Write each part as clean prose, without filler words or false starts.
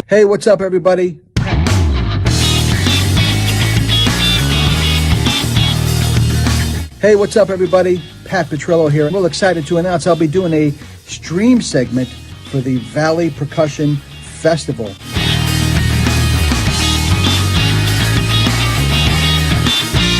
Hey, what's up, everybody? Hey, what's up, everybody? Pat Petrillo here. I'm real excited to announce I'll be doing a stream segment for the Valley Percussion Festival.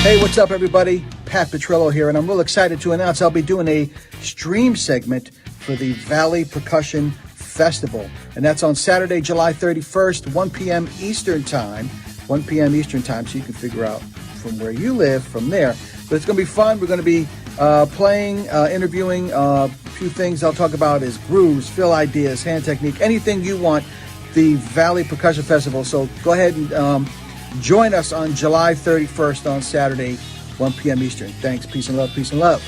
Hey, what's up, everybody? Pat Petrillo here, and I'm real excited to announce I'll be doing a stream segment for the Valley Percussion Festival. And that's on Saturday, July 31st, 1 p.m. Eastern Time. 1 p.m. Eastern Time, so you can figure out from where you live from there. But it's going to be fun. We're going to be playing, interviewing. A few things I'll talk about is grooves, fill ideas, hand technique, anything you want. The Valley Percussion Festival. So go ahead and join us on July 31st on Saturday, 1 p.m. Eastern. Thanks. Peace and love. Peace and love.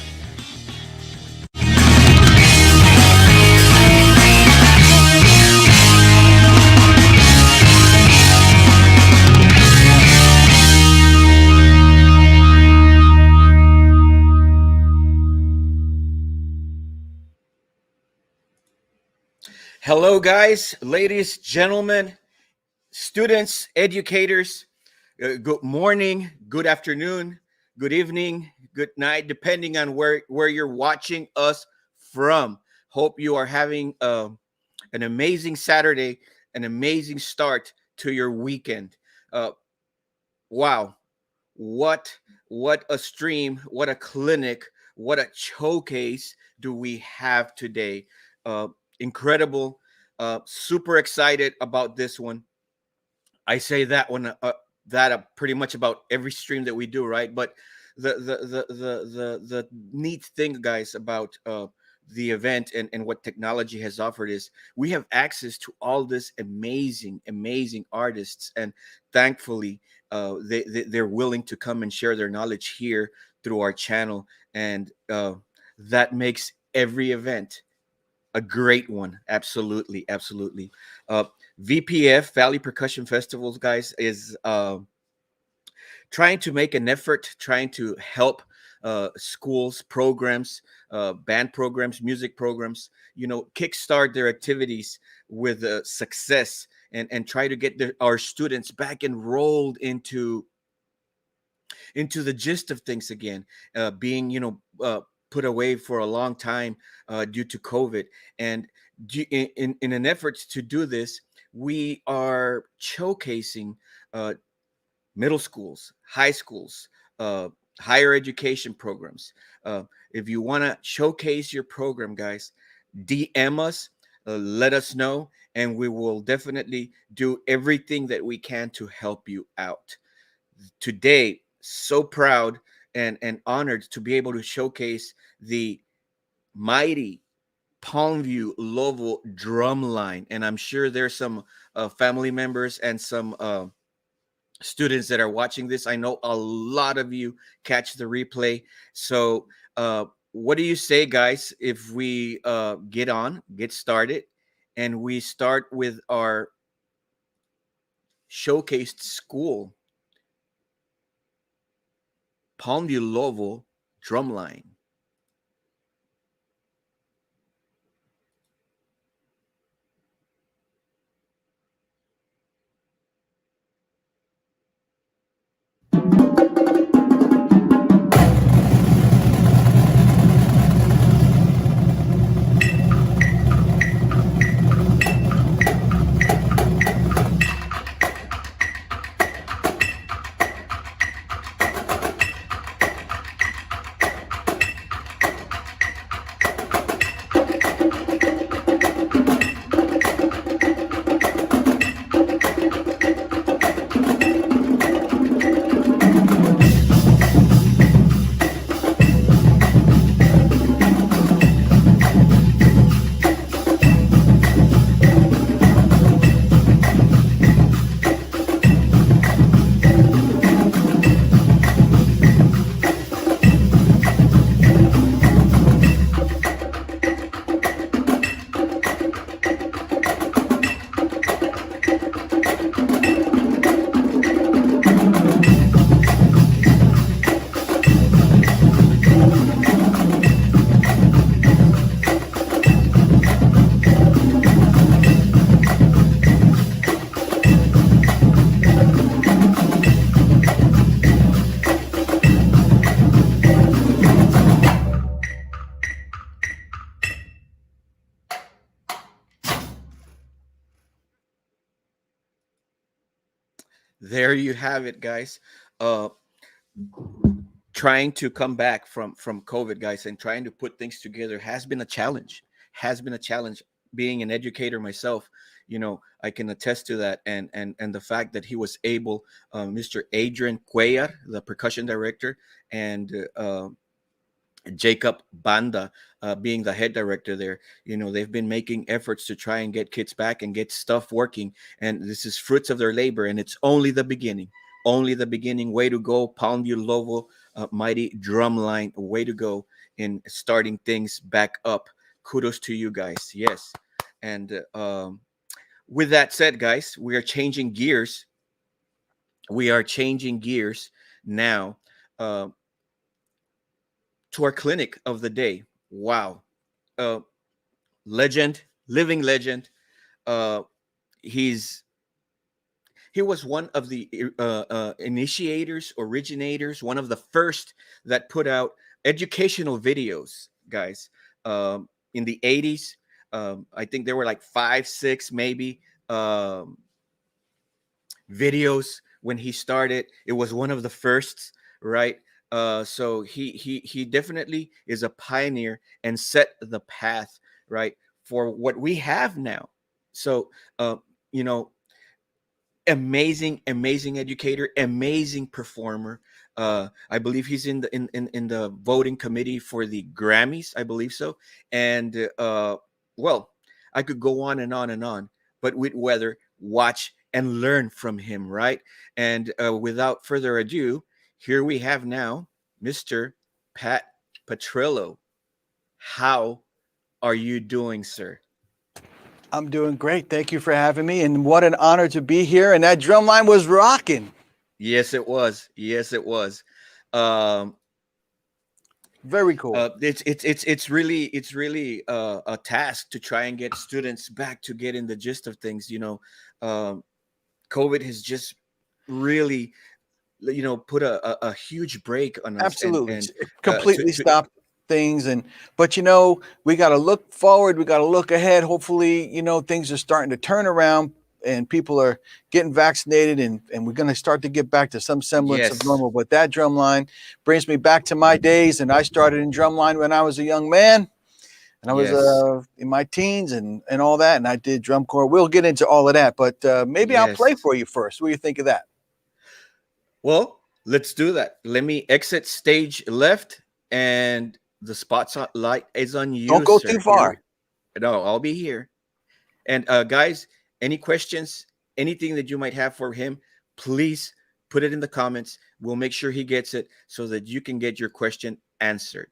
Hello, guys, ladies, gentlemen, students, educators. Good morning, good afternoon, good evening, good night, depending on where you're watching us from. Hope you are having an amazing Saturday, an amazing start to your weekend. Wow, what a stream, what a clinic, what a showcase do we have today. Incredible, super excited about this one. I say that one pretty much about every stream that we do, right? But the neat thing, guys, about the event and what technology has offered is we have access to all this amazing artists, and thankfully they're willing to come and share their knowledge here through our channel, and that makes every event a great one. Absolutely. VPF, Valley Percussion Festivals, guys, is trying to make an effort, trying to help schools, programs, band programs, music programs, kickstart their activities with success, and try to get our students back enrolled into the gist of things again, being put away for a long time due to COVID. And in an effort to do this, we are showcasing middle schools, high schools, higher education programs. If you want to showcase your program, guys, DM us, let us know, and we will definitely do everything that we can to help you out. Today, so proud and honored to be able to showcase the mighty Palmview Lovo drum line. And I'm sure there's some family members and some students that are watching this. I know a lot of you catch the replay. So what do you say, guys, if we get started, and we start with our showcased school, Palmview Lovo drumline. There you have it, guys. Uh, Trying to come back from COVID, guys, and trying to put things together has been a challenge. Has been a challenge. Being an educator myself, I can attest to that, and the fact that he was able, Mr. Adrian Cuellar, the percussion director, and Jacob Banda, being the head director there. They've been making efforts to try and get kids back and get stuff working. And this is fruits of their labor. And it's only the beginning. Only the beginning. Way to go, Pound You Lovo, mighty drumline. Way to go in starting things back up. Kudos to you guys. Yes. And with that said, guys, we are changing gears. We are changing gears now. To our clinic of the day. Wow. Legend, living legend. Uh, he's he was one of the initiators, originators, one of the first that put out educational videos, guys. In the 80s, I think there were like 5, 6, maybe videos when he started. It was one of the firsts, right? So he definitely is a pioneer and set the path, right, for what we have now. So you know, amazing educator, amazing performer. I believe he's in the voting committee for the Grammys, I believe so. And well, I could go on and on and on, but we'd rather watch and learn from him, right? And without further ado, here we have now Mr. Pat Petrillo. How are you doing, sir? I'm doing great. Thank you for having me. And what an honor to be here. And that drum line was rocking. Yes, it was. Yes, it was. Um, Very cool. it's really a task to try and get students back to getting the gist of things. COVID has just really, put a huge break on us. Absolutely. And It completely to stopped things. But we got to look forward. We got to look ahead. Hopefully, things are starting to turn around and people are getting vaccinated and we're going to start to get back to some semblance of Yes. normal. But that drum line brings me back to my days. And I started in drumline when I was a young man. And I was Yes. in my teens and all that. And I did drum corps. We'll get into all of that. But maybe I'll play Yes. for you first. What do you think of that? Well, let's do that. Let me exit stage left, and the spotlight is on you. Don't go sir. too far. No, I'll be here. And guys, any questions, anything that you might have for him, please put it in the comments. We'll make sure he gets it so that you can get your question answered.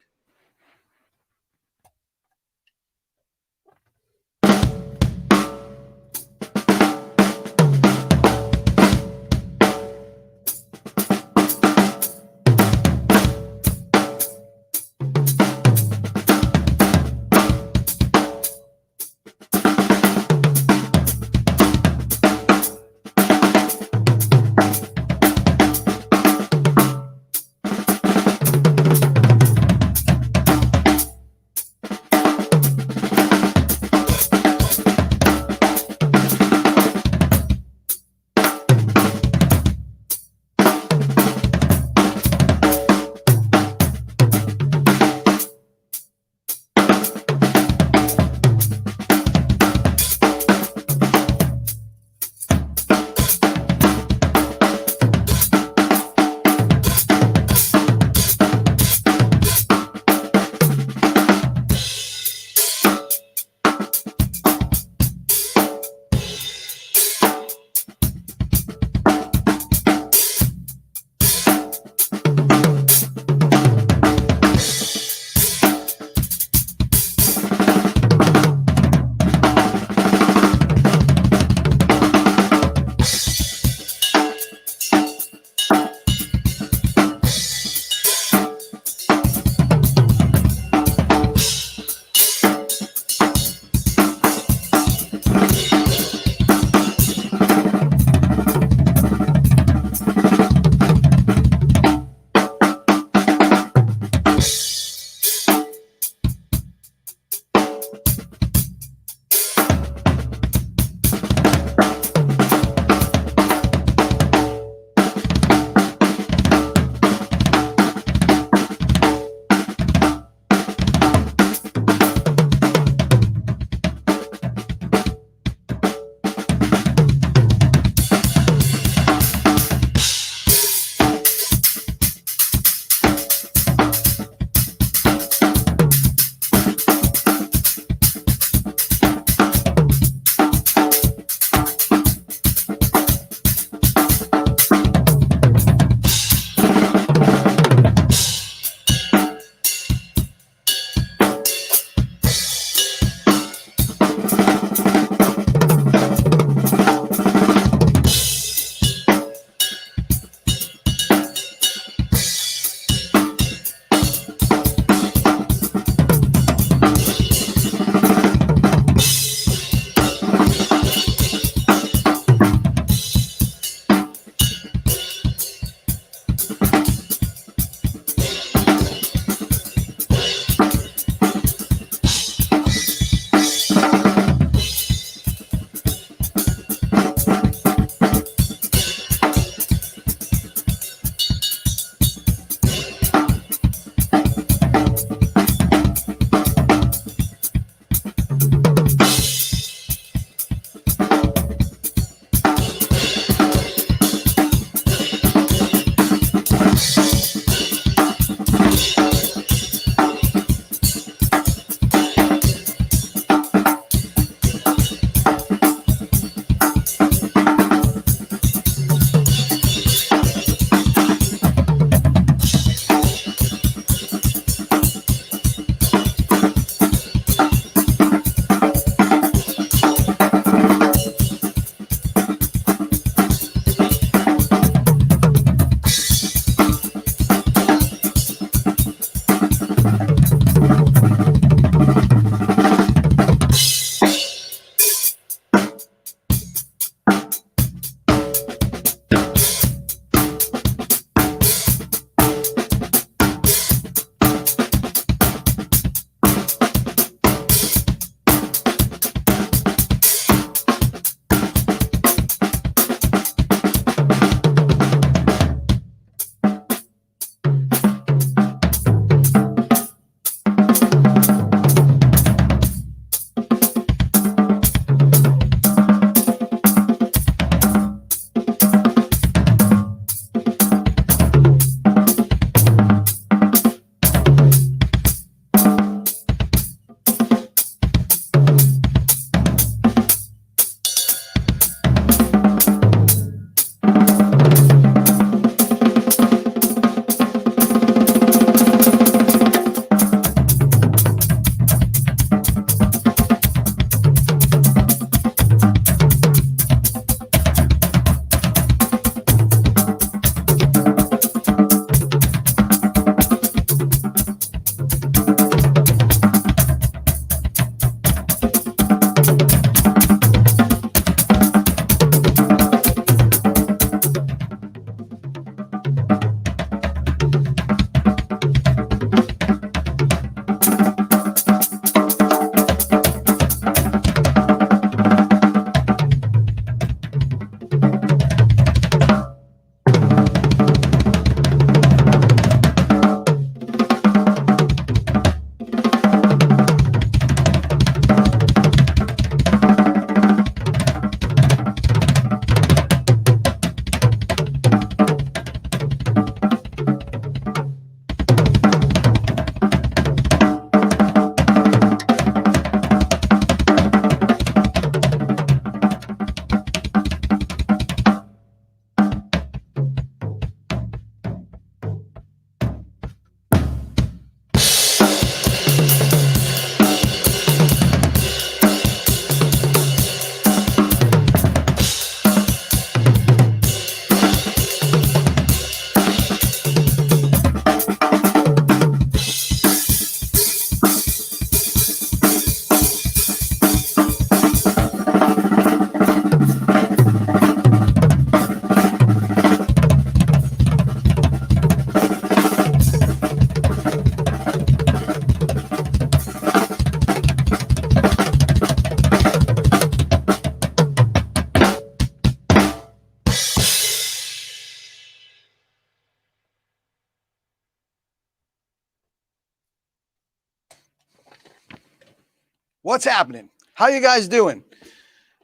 What's happening? How you guys doing?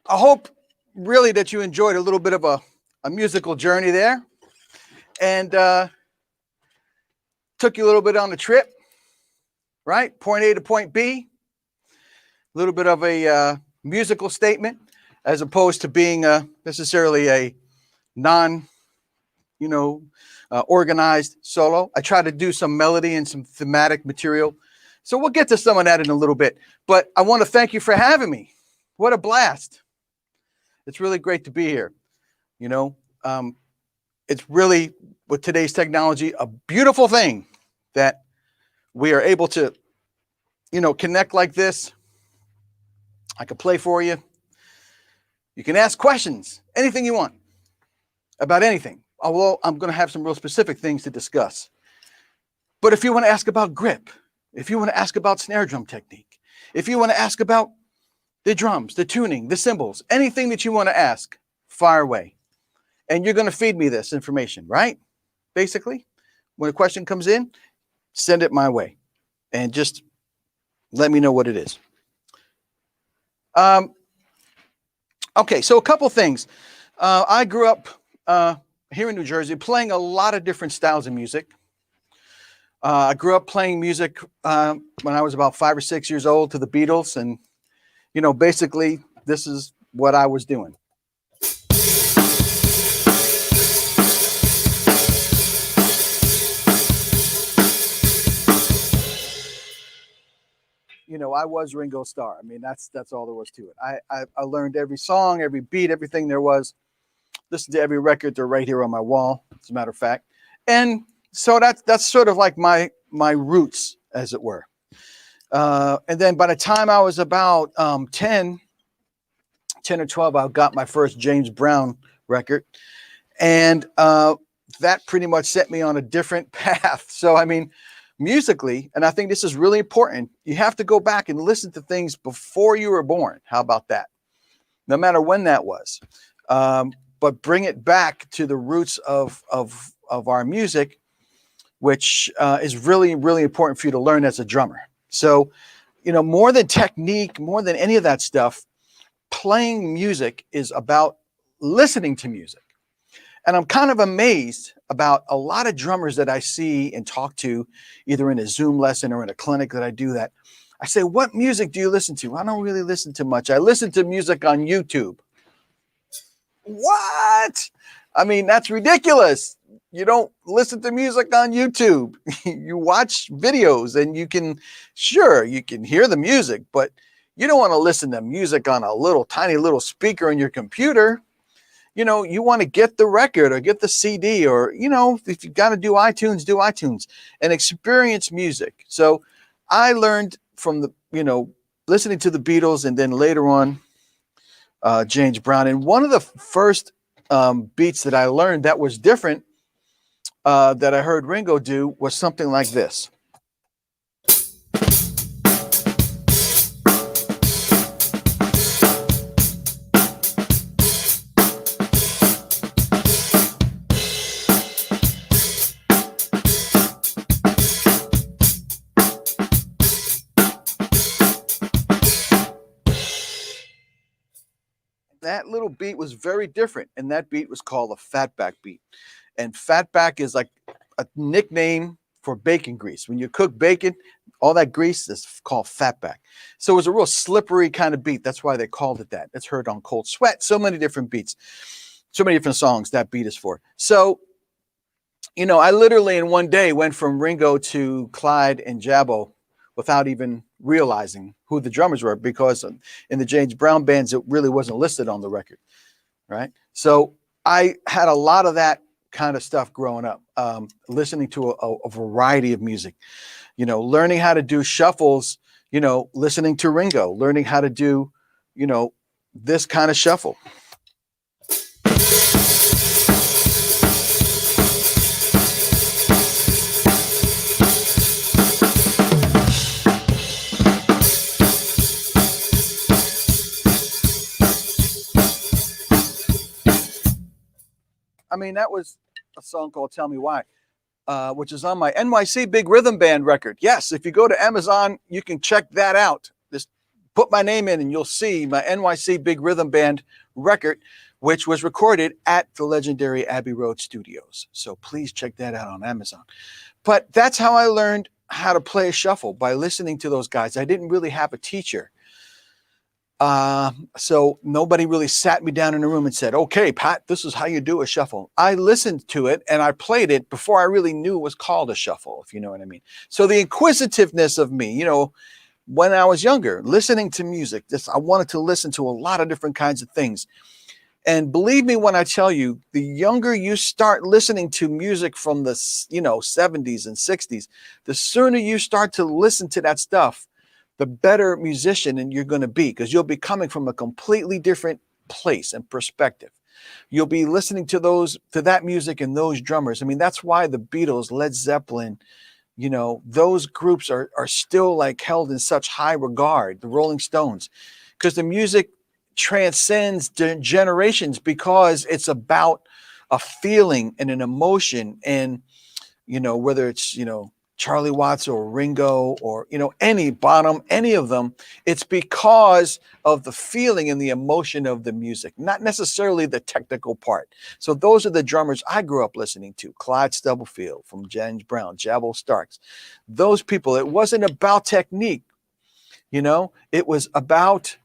I hope really that you enjoyed a little bit of a musical journey there, and took you a little bit on the trip, right? Point A to point B, a little bit of a musical statement as opposed to being necessarily a non, organized solo. I try to do some melody and some thematic material. So we'll get to some of that in a little bit. But I want to thank you for having me. What a blast. It's really great to be here. It's really, with today's technology, a beautiful thing that we are able to, connect like this. I can play for you. You can ask questions, anything you want about anything. Although I'm going to have some real specific things to discuss. But if you want to ask about grip, if you want to ask about snare drum technique, if you want to ask about the drums, the tuning, the cymbals, anything that you want to ask, fire away. And you're going to feed me this information, right? Basically, when a question comes in, send it my way and just let me know what it is. Okay, so a couple things. I grew up here in New Jersey playing a lot of different styles of music. I grew up playing music when I was about 5 or 6 years old to the Beatles. And, basically this is what I was doing. I was Ringo Starr. I mean, that's all there was to it. I learned every song, every beat, everything there was. Listened to every record. They're right here on my wall, as a matter of fact. And so that's sort of like my roots, as it were. And then by the time I was about 10 or 12, I got my first James Brown record. And that pretty much set me on a different path. So, I mean, musically, and I think this is really important, you have to go back and listen to things before you were born. How about that? No matter when that was. But bring it back to the roots of our music, which is really, really important for you to learn as a drummer. So, more than technique, more than any of that stuff, playing music is about listening to music. And I'm kind of amazed about a lot of drummers that I see and talk to, either in a Zoom lesson or in a clinic that I do that. I say, what music do you listen to? I don't really listen to much. I listen to music on YouTube. What? I mean, that's ridiculous. You don't listen to music on YouTube. You watch videos and you can hear the music, but you don't want to listen to music on a tiny little speaker on your computer. You want to get the record or get the CD or, if you got to do iTunes and experience music. So I learned from listening to the Beatles and then later on, James Brown. And one of the first beats that I learned that was different that I heard Ringo do was something like this. That little beat was very different, and that beat was called a fatback beat. And fatback is like a nickname for bacon grease. When you cook bacon, all that grease is called fatback. So it was a real slippery kind of beat. That's why they called it that. It's heard on Cold Sweat. So many different beats, so many different songs that beat is for. So, I literally in one day went from Ringo to Clyde and Jabbo without even realizing who the drummers were, because in the James Brown bands, it really wasn't listed on the record, right? So I had a lot of that kind of stuff growing up, listening to a variety of music, learning how to do shuffles, listening to Ringo, learning how to do, this kind of shuffle. I mean, that was a song called Tell Me Why, which is on my NYC Big Rhythm Band record. Yes, if you go to Amazon, you can check that out. This Put my name in and you'll see my NYC Big Rhythm Band record, which was recorded at the legendary Abbey Road Studios. So please check that out on Amazon. But that's how I learned how to play a shuffle, by listening to those guys. I didn't really have a teacher. So nobody really sat me down in a room and said, okay, Pat, this is how you do a shuffle. I listened to it and I played it before I really knew it was called a shuffle, if you know what I mean. So the inquisitiveness of me, when I was younger, listening to music, I wanted to listen to a lot of different kinds of things. And believe me when I tell you, the younger you start listening to music from the 70s and 60s, the sooner you start to listen to that stuff, the better musician and you're going to be, because you'll be coming from a completely different place and perspective. You'll be listening to that music and those drummers. I mean, that's why the Beatles, Led Zeppelin, those groups are still like held in such high regard, the Rolling Stones, because the music transcends generations, because it's about a feeling and an emotion. And, whether it's, Charlie Watts or Ringo or, any Bonham, any of them, it's because of the feeling and the emotion of the music, not necessarily the technical part. So those are the drummers I grew up listening to. Clyde Stubblefield from James Brown, Jabbo Starks, those people. It wasn't about technique, it was about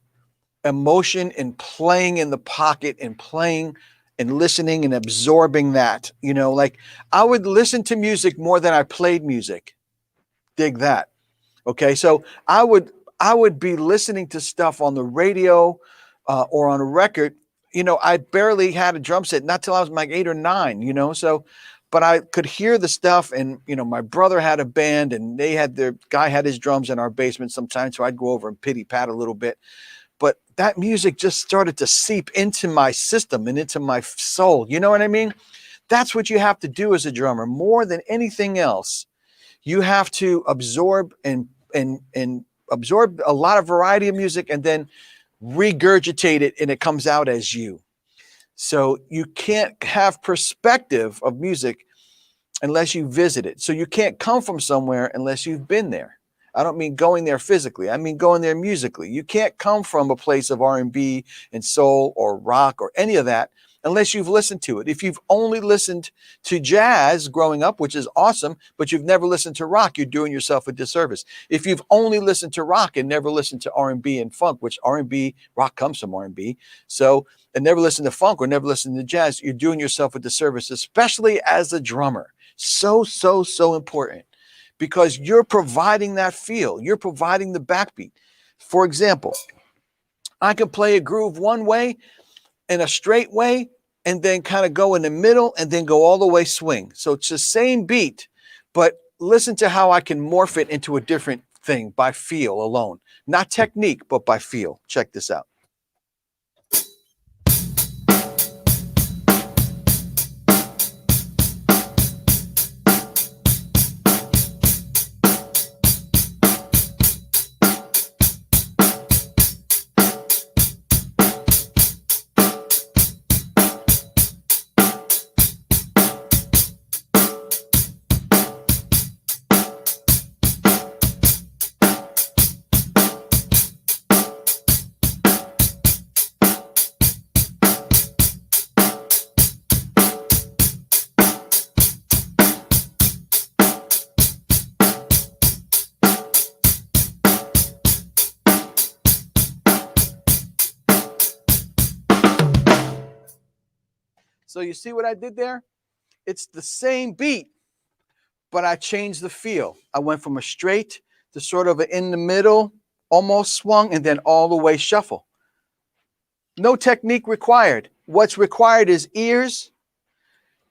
emotion and playing in the pocket and playing and listening and absorbing that, like I would listen to music more than I played music. Dig that. Okay. So I would be listening to stuff on the radio or on a record. I barely had a drum set, not till I was like 8 or 9, but I could hear the stuff. And, my brother had a band and their guy had his drums in our basement sometimes. So I'd go over and pity pat a little bit. But that music just started to seep into my system and into my soul. You know what I mean? That's what you have to do as a drummer more than anything else. You have to absorb and absorb a lot of variety of music and then regurgitate it, and it comes out as you. So you can't have perspective of music unless you visit it. So you can't come from somewhere unless you've been there. I don't mean going there physically. I mean going there musically. You can't come from a place of R&B and soul or rock or any of that unless you've listened to it. If you've only listened to jazz growing up, which is awesome, but you've never listened to rock, you're doing yourself a disservice. If you've only listened to rock and never listened to R&B and funk, which rock comes from R&B, and never listened to funk or never listened to jazz, you're doing yourself a disservice, especially as a drummer. So important. Because you're providing that feel. You're providing the backbeat. For example, I can play a groove one way in a straight way and then kind of go in the middle and then go all the way swing. So it's the same beat, but listen to how I can morph it into a different thing by feel alone. Not technique, but by feel. Check this out. So you see what I did there? It's the same beat, but I changed the feel. I went from a straight to sort of in the middle, almost swung, and then all the way shuffle. No technique required. What's required is ears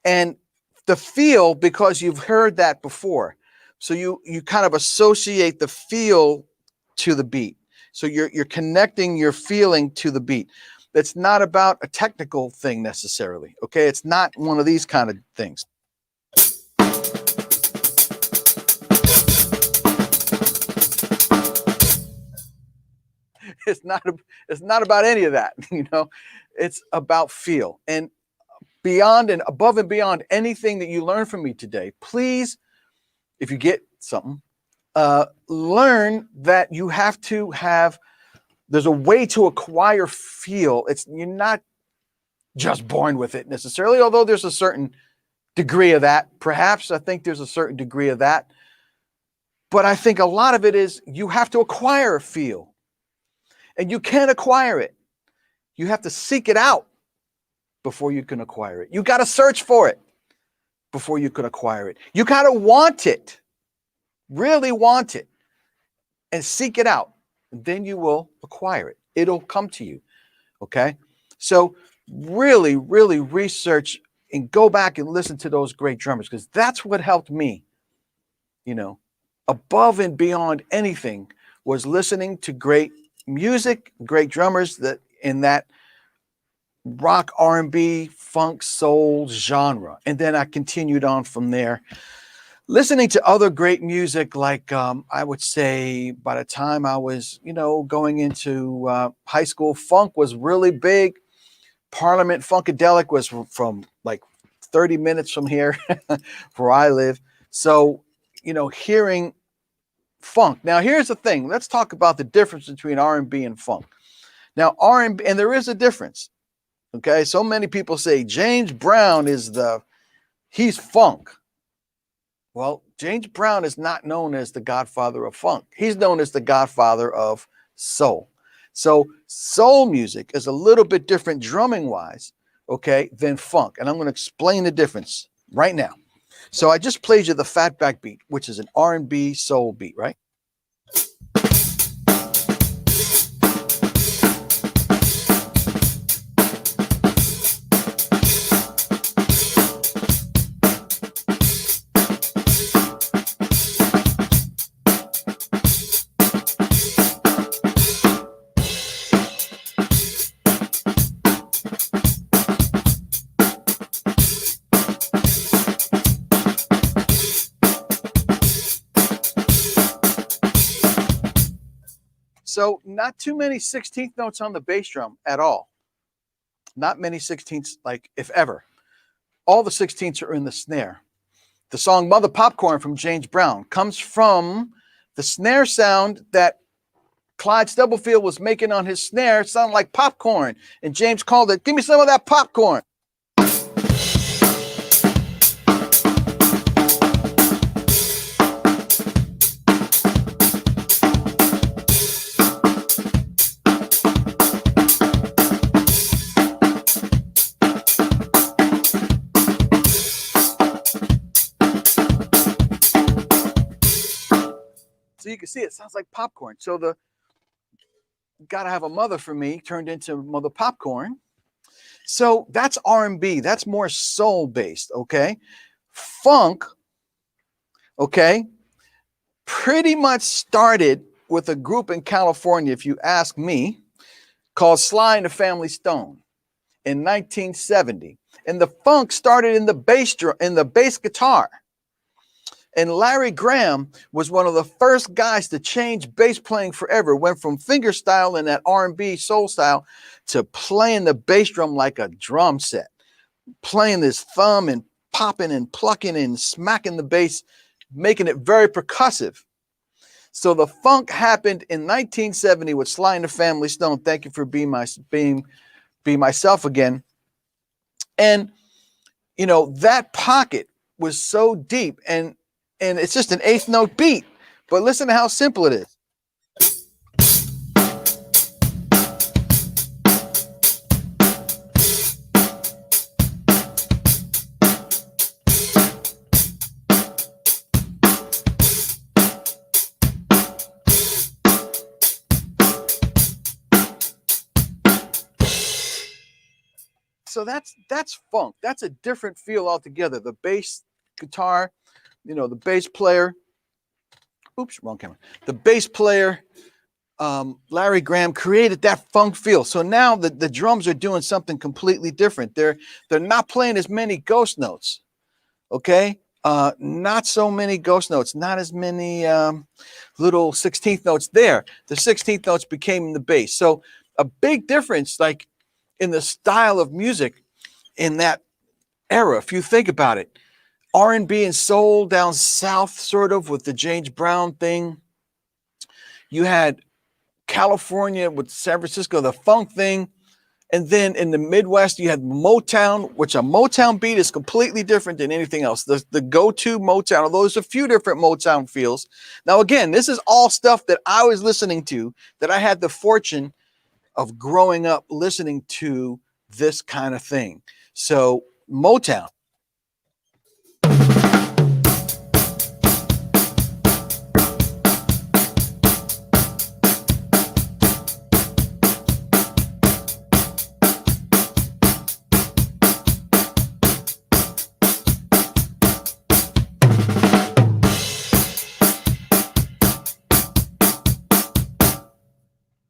and the feel, because you've heard that before. So you kind of associate the feel to the beat. So you're connecting your feeling to the beat. That's not about a technical thing necessarily. Okay, it's not one of these kind of things. It's not about any of that. It's about feel. And beyond and above and beyond anything that you learn from me today, please, if you get something, learn that you have to have There's a way to acquire feel. You're not just born with it necessarily, although there's a certain degree of that. Perhaps I think there's a certain degree of that. But I think a lot of it is you have to acquire a feel. And you can't acquire it. You have to seek it out before you can acquire it. You got to search for it before you can acquire it. You got to want it, really want it, and seek it out. And then you will acquire it. It'll come to you. Okay? So really, really research and go back and listen to those great drummers, because that's what helped me, above and beyond anything, was listening to great music, great drummers that in that rock, R&B, funk, soul genre. And then I continued on from there, listening to other great music, like I would say by the time I was, going into high school, funk was really big. Parliament Funkadelic was from like 30 minutes from here where I live. So, hearing funk. Now, here's the thing. Let's talk about the difference between R&B and funk. Now, R&B, and there is a difference. Okay, so many people say James Brown he's funk. Well, James Brown is not known as the godfather of funk. He's known as the godfather of soul. So soul music is a little bit different drumming wise, okay, than funk. And I'm going to explain the difference right now. So I just played you the Fatback beat, which is an R&B soul beat, right? So not too many 16th notes on the bass drum at all. Not many 16ths, like if ever. All the 16ths are in the snare. The song Mother Popcorn from James Brown comes from the snare sound that Clyde Stubblefield was making on his snare. It sounded like popcorn. And James called it, "Give me some of that popcorn." So you can see it sounds like popcorn. So the "Gotta Have a Mother for Me" turned into Mother Popcorn. So that's R&B. That's more soul based, okay? Funk, okay, pretty much started with a group in California, if you ask me, called Sly and the Family Stone in 1970. And the funk started in the bass guitar. And Larry Graham was one of the first guys to change bass playing forever. Went from fingerstyle and that R&B soul style to playing the bass drum like a drum set, playing his thumb and popping and plucking and smacking the bass, making it very percussive. So the funk happened in 1970 with Sly and the Family Stone. Thank you for being myself again. And that pocket was so deep, and it's just an eighth note beat. But listen to how simple it is. So that's funk. That's a different feel altogether. The bass guitar, the bass player. Oops, wrong camera. The bass player, Larry Graham, created that funk feel. So now the drums are doing something completely different. They're not playing as many ghost notes. Okay, not so many ghost notes. Not as many little 16th notes there. The 16th notes became the bass. So a big difference, like in the style of music in that era. If you think about it, R&B and soul down south, sort of with the James Brown thing. You had California with San Francisco, the funk thing. And then in the Midwest, you had Motown, which a Motown beat is completely different than anything else. The go-to Motown, although there's a few different Motown feels. Now, again, this is all stuff that I was listening to, that I had the fortune of growing up listening to this kind of thing. So Motown.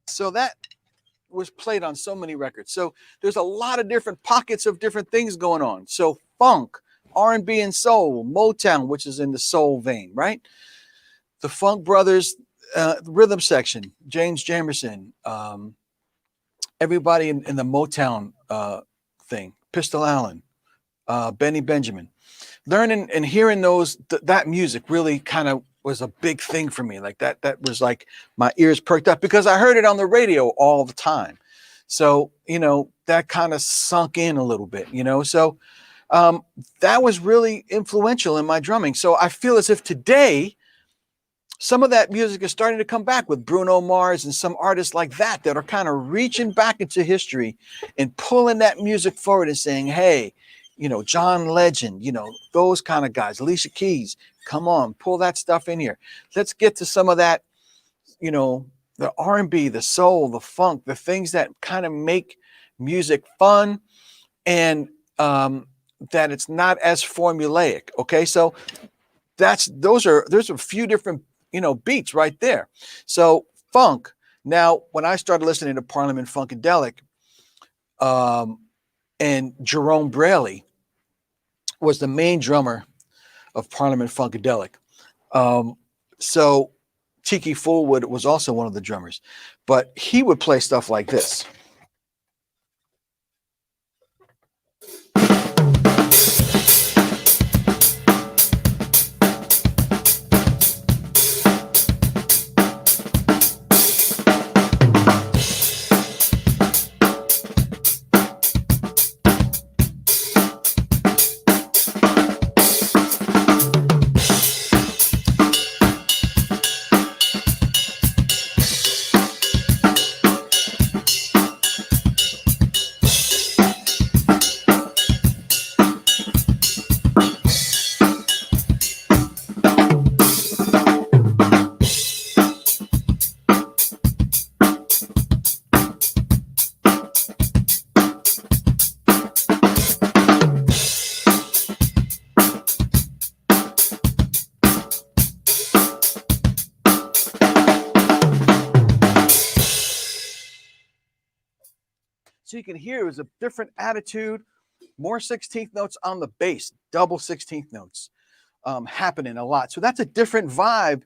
So that was played on so many records. So there's a lot of different pockets of different things going on. So funk, R&B and soul, Motown, which is in the soul vein, right? The Funk Brothers, rhythm section, James Jamerson, everybody in the Motown thing, Pistol Allen, Benny Benjamin. Learning and hearing that music really kind of was a big thing for me. Like that was like my ears perked up because I heard it on the radio all the time. So, that kind of sunk in a little bit, so that was really influential in my drumming. So I feel as if today, some of that music is starting to come back with Bruno Mars and some artists like that are kind of reaching back into history and pulling that music forward and saying, hey, John Legend, those kind of guys, Alicia Keys, come on, pull that stuff in here. Let's get to some of that, the R&B, the soul, the funk, the things that kind of make music fun and that it's not as formulaic. Okay, so there's a few different beats right there. So funk. Now, when I started listening to Parliament Funkadelic, and Jerome Braley was the main drummer of Parliament Funkadelic. So Tiki Fullwood was also one of the drummers, but he would play stuff like this. So you can hear it was a different attitude, more 16th notes on the bass, double 16th notes happening a lot. So that's a different vibe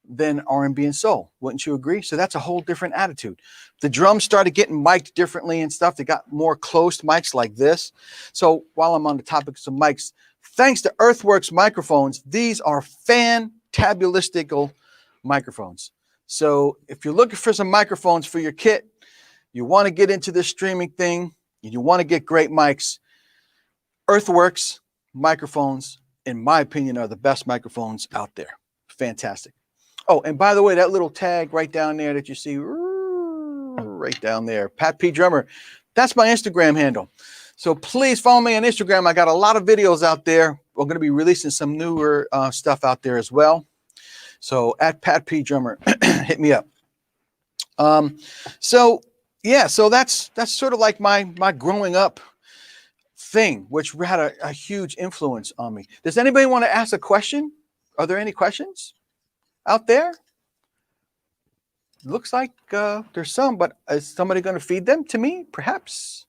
than R&B and soul. Wouldn't you agree? So that's a whole different attitude. The drums started getting mic'd differently and stuff. They got more closed mics like this. So while I'm on the topic of mics, thanks to Earthworks microphones, these are fantabulistical microphones. So if you're looking for some microphones for your kit, you want to get into this streaming thing, and you want to get great mics, Earthworks microphones, in my opinion, are the best microphones out there. Fantastic. Oh, and by the way, that little tag right down there that you see, right down there, Pat P. Drummer, that's my Instagram handle. So please follow me on Instagram. I got a lot of videos out there. We're going to be releasing some newer stuff out there as well. So at Pat P. Drummer, hit me up. So that's sort of like my growing up thing, which had a huge influence on me. Does anybody want to ask a question? Are there any questions out there? Looks like there's some, but is somebody going to feed them to me, perhaps?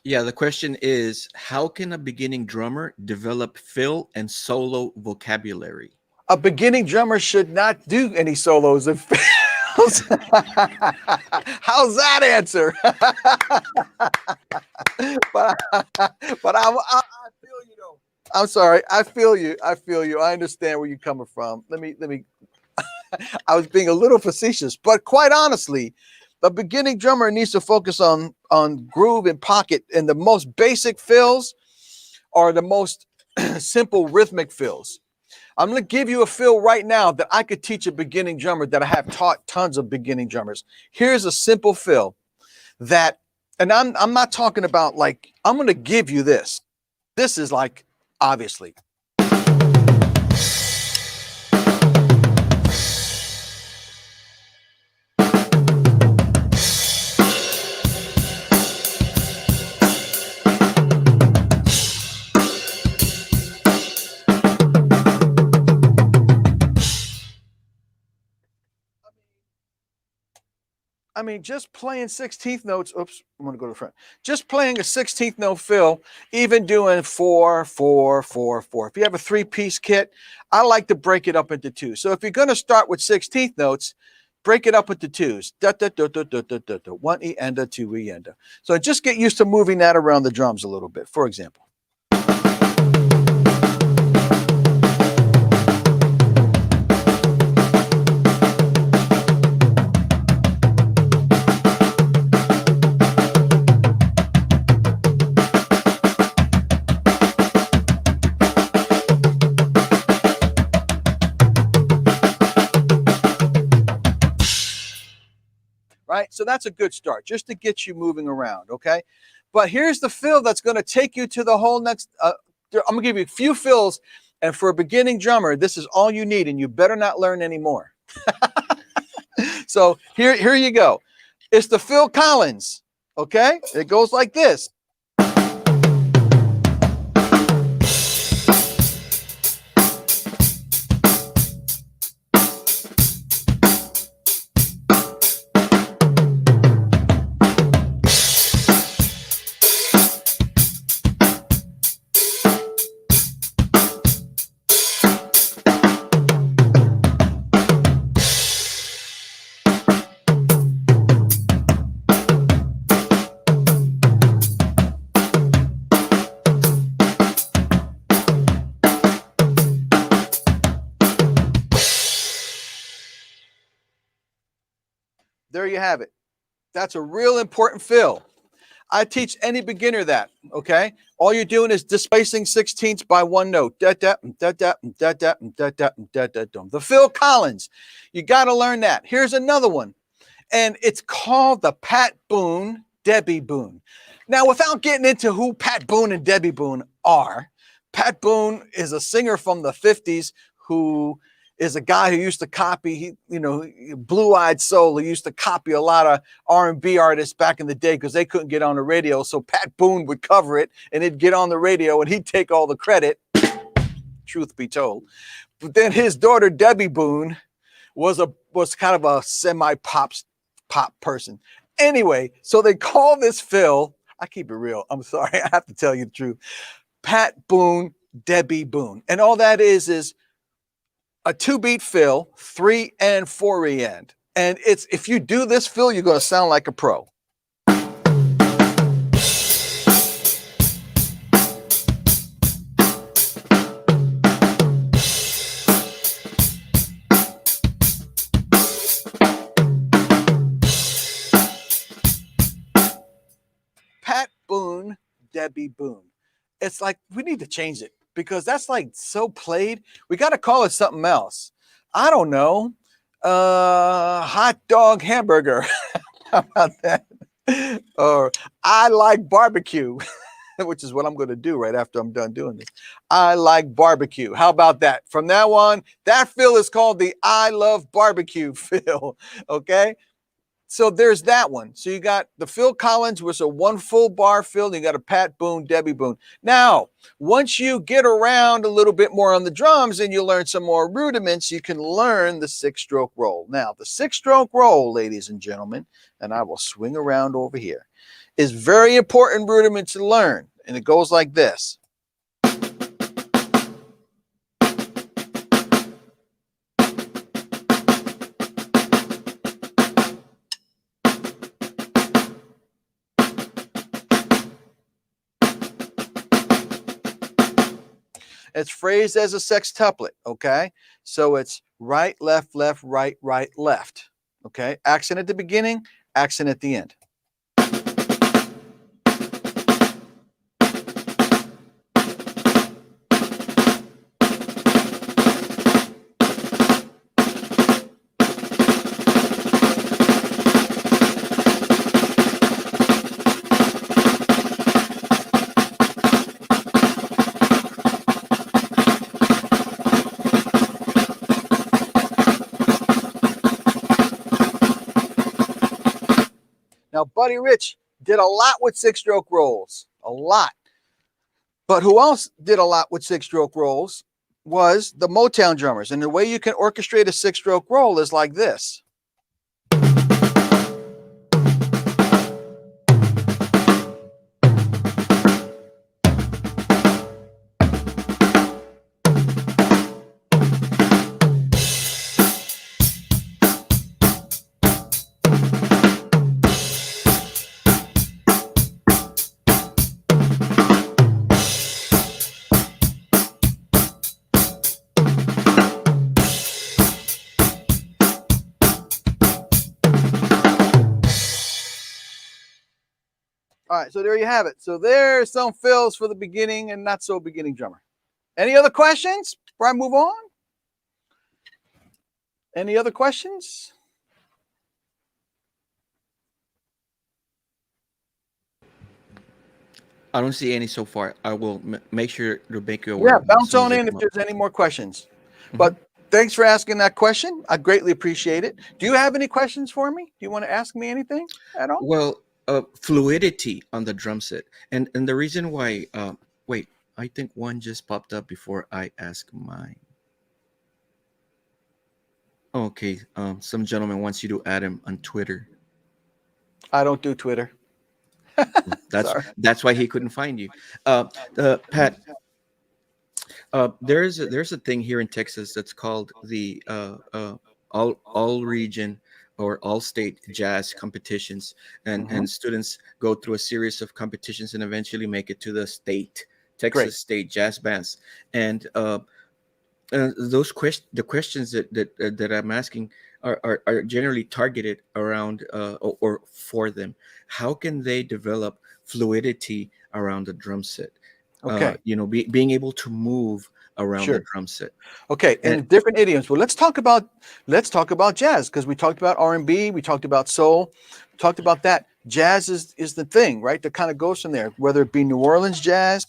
Yeah, the question is, how can a beginning drummer develop fill and solo vocabulary? A beginning drummer should not do any solos and fills. How's that answer? but I feel you though. I'm sorry. I feel you. I understand where you're coming from. Let me I was being a little facetious, but quite honestly, the beginning drummer needs to focus on groove and pocket, and the most basic fills are the most simple rhythmic fills. I'm going to give you a fill right now that I could teach a beginning drummer, that I have taught tons of beginning drummers. Here's a simple fill that, and I'm not talking about like, I'm going to give you this. This is like, obviously. I mean, just playing 16th notes. Oops, I'm going to go to the front. Just playing a 16th note fill, even doing 4, 4, 4, 4. If you have a 3-piece kit, I like to break it up into 2. So if you're going to start with 16th notes, break it up into 2s. Da, da, da, da, da, da, da, da. 1 E enda, 2 E enda. So just get used to moving that around the drums a little bit. For example. Right? So that's a good start, just to get you moving around, okay? But here's the fill that's going to take you to the whole next, I'm going to give you a few fills, and for a beginning drummer, this is all you need, and you better not learn any more. So here you go. It's the Phil Collins, okay? It goes like this. There you have it. That's a real important fill. I teach any beginner that, okay? All you're doing is displacing 16ths by one note. Da, da, da, da, da, da, da, da, da, da, da. The Phil Collins. You got to learn that. Here's another one. And it's called the Pat Boone, Debbie Boone. Now, without getting into who Pat Boone and Debbie Boone are, Pat Boone is a singer from the 50s who is a guy who used to copy, Blue-Eyed Soul. He used to copy a lot of R&B artists back in the day because they couldn't get on the radio. So Pat Boone would cover it, and it'd get on the radio, and he'd take all the credit, truth be told. But then his daughter, Debbie Boone, was kind of a semi-pop person. Anyway, so they call this Phil, I keep it real, I'm sorry, I have to tell you the truth, Pat Boone, Debbie Boone. And all that is a 2-beat fill, 3 and 4 E end. And it's, if you do this fill, you're going to sound like a pro. Pat Boone, Debbie Boone. It's like, we need to change it because that's like so played. We got to call it something else. I don't know. Hot dog hamburger. How about that? Or I like barbecue, which is what I'm going to do right after I'm done doing this. I like barbecue. How about that? From now on, that fill is called the I love barbecue fill. Okay. So there's that one. So you got the Phil Collins, was a 1 full bar fill. You got a Pat Boone, Debbie Boone. Now, once you get around a little bit more on the drums and you learn some more rudiments, you can learn the 6-stroke roll. Now, the 6-stroke roll, ladies and gentlemen, and I will swing around over here, is very important rudiment to learn. And it goes like this. It's phrased as a sextuplet, okay? So it's right, left, left, right, right, left. Okay, accent at the beginning, accent at the end. Now, Buddy Rich did a lot with six-stroke rolls, a lot. But who else did a lot with six-stroke rolls was the Motown drummers. And the way you can orchestrate a six-stroke roll is like this. All right, so there you have it. So there's some fills for the beginning and not so beginning drummer. Any other questions before I move on? Any other questions? I don't see any so far. I will make sure to make you aware. Yeah, bounce on in if there's any more questions. But thanks for asking that question. I greatly appreciate it. Do you have any questions for me? Do you want to ask me anything at all? Well, fluidity on the drum set, and the reason why. Wait, I think one just popped up before I ask mine. Okay, some gentleman wants you to add him on Twitter. I don't do Twitter. That's why he couldn't find you. Pat, there's a thing here in Texas that's called the all region or all state jazz competitions, and students go through a series of competitions and eventually make it to the Texas State Jazz Bands. And the questions that I'm asking are generally targeted around or for them. How can they develop fluidity around the drum set? Okay. Being able to move around the drum set. Okay, and different idioms. Well, let's talk about jazz, because we talked about R&B, we talked about soul, we talked about that. Jazz is the thing, right? That kind of goes from there, whether it be New Orleans jazz,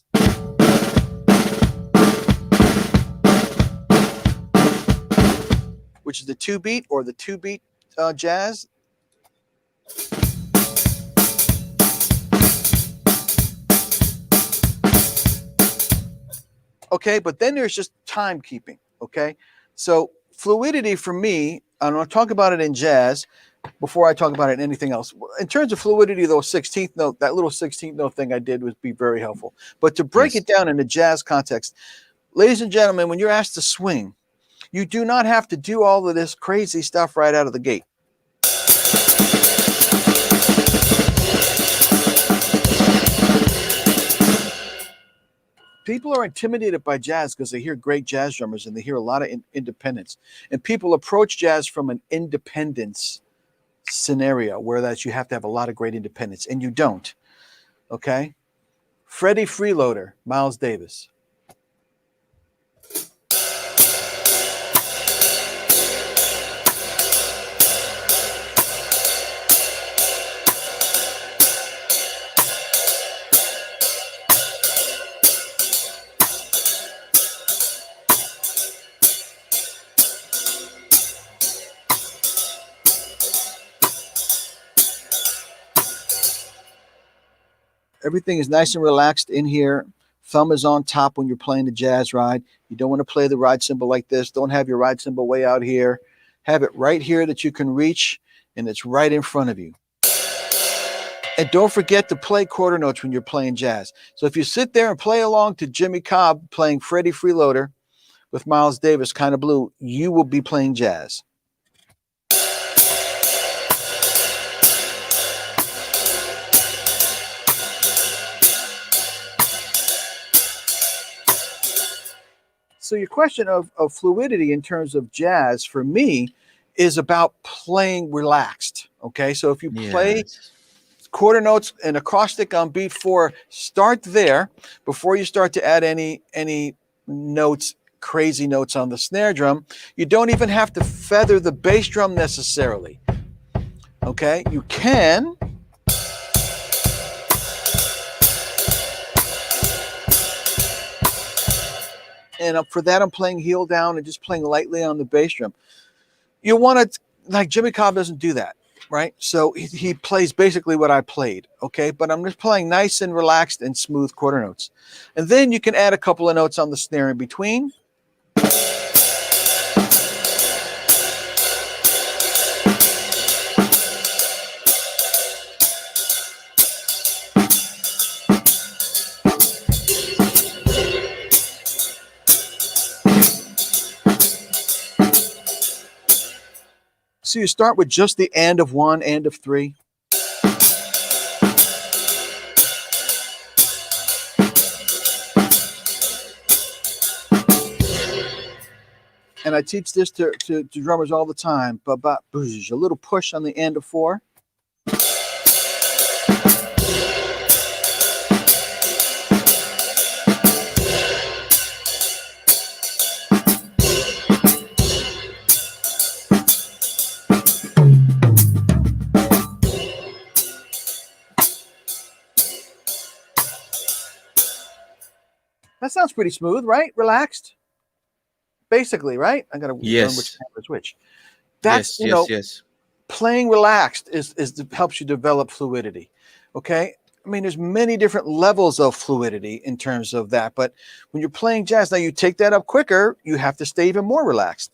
which is the 2-beat, or the 2-beat jazz. Okay, but then there's just timekeeping. Okay, so fluidity for me, I'm going to talk about it in jazz before I talk about it in anything else. In terms of fluidity, though, 16th note, that little 16th note thing I did was be very helpful. But to break it down in the jazz context, ladies and gentlemen, when you're asked to swing, you do not have to do all of this crazy stuff right out of the gate. People are intimidated by jazz because they hear great jazz drummers and they hear a lot of independence. And people approach jazz from an independence scenario where that you have to have a lot of great independence, and you don't. Okay? Freddie Freeloader, Miles Davis. Everything is nice and relaxed in here. Thumb is on top when you're playing the jazz ride. You don't want to play the ride cymbal like this. Don't have your ride cymbal way out here. Have it right here that you can reach, and it's right in front of you. And don't forget to play quarter notes when you're playing jazz. So if you sit there and play along to Jimmy Cobb playing Freddie Freeloader with Miles Davis, Kind of Blue, you will be playing jazz. So your question of fluidity in terms of jazz for me is about playing relaxed. Okay, so if you play Yes. quarter notes and acrostic on beat 4, start there before you start to add any notes, crazy notes on the snare drum. You don't even have to feather the bass drum necessarily. Okay, you can. And for that, I'm playing heel down and just playing lightly on the bass drum. You want to, like Jimmy Cobb doesn't do that, right? So he plays basically what I played, okay? But I'm just playing nice and relaxed and smooth quarter notes. And then you can add a couple of notes on the snare in between. So you start with just the and of 1, and of 3. And I teach this to drummers all the time. A little push on the end of 4. That sounds pretty smooth, right? Relaxed. Basically, right? I got to learn which Yes. camera is which. That's, Yes. playing relaxed helps you develop fluidity. Okay. I mean, there's many different levels of fluidity in terms of that. But when you're playing jazz, now you take that up quicker, you have to stay even more relaxed.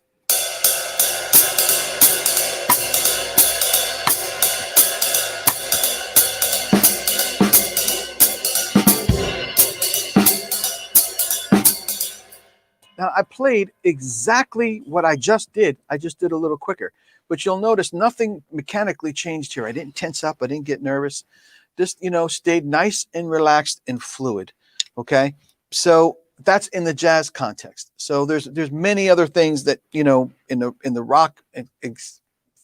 Now, I played exactly what I just did. I just did a little quicker. But you'll notice nothing mechanically changed here. I didn't tense up. I didn't get nervous. Just, stayed nice and relaxed and fluid. Okay. So that's in the jazz context. So there's many other things that, in the rock,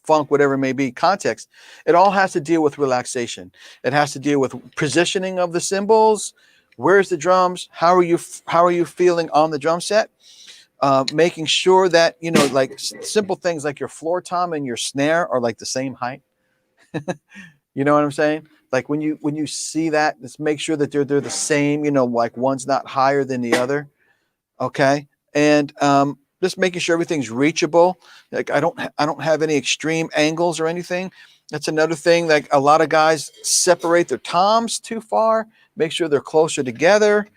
funk, whatever it may be context, it all has to deal with relaxation. It has to deal with positioning of the cymbals. Where's the drums? How are you feeling on the drum set? Making sure that, like simple things like your floor tom and your snare are like the same height. You know what I'm saying? Like when you see that, just make sure that they're the same, like one's not higher than the other. Okay. And just making sure everything's reachable. Like I don't have any extreme angles or anything. That's another thing. Like a lot of guys separate their toms too far, make sure they're closer together.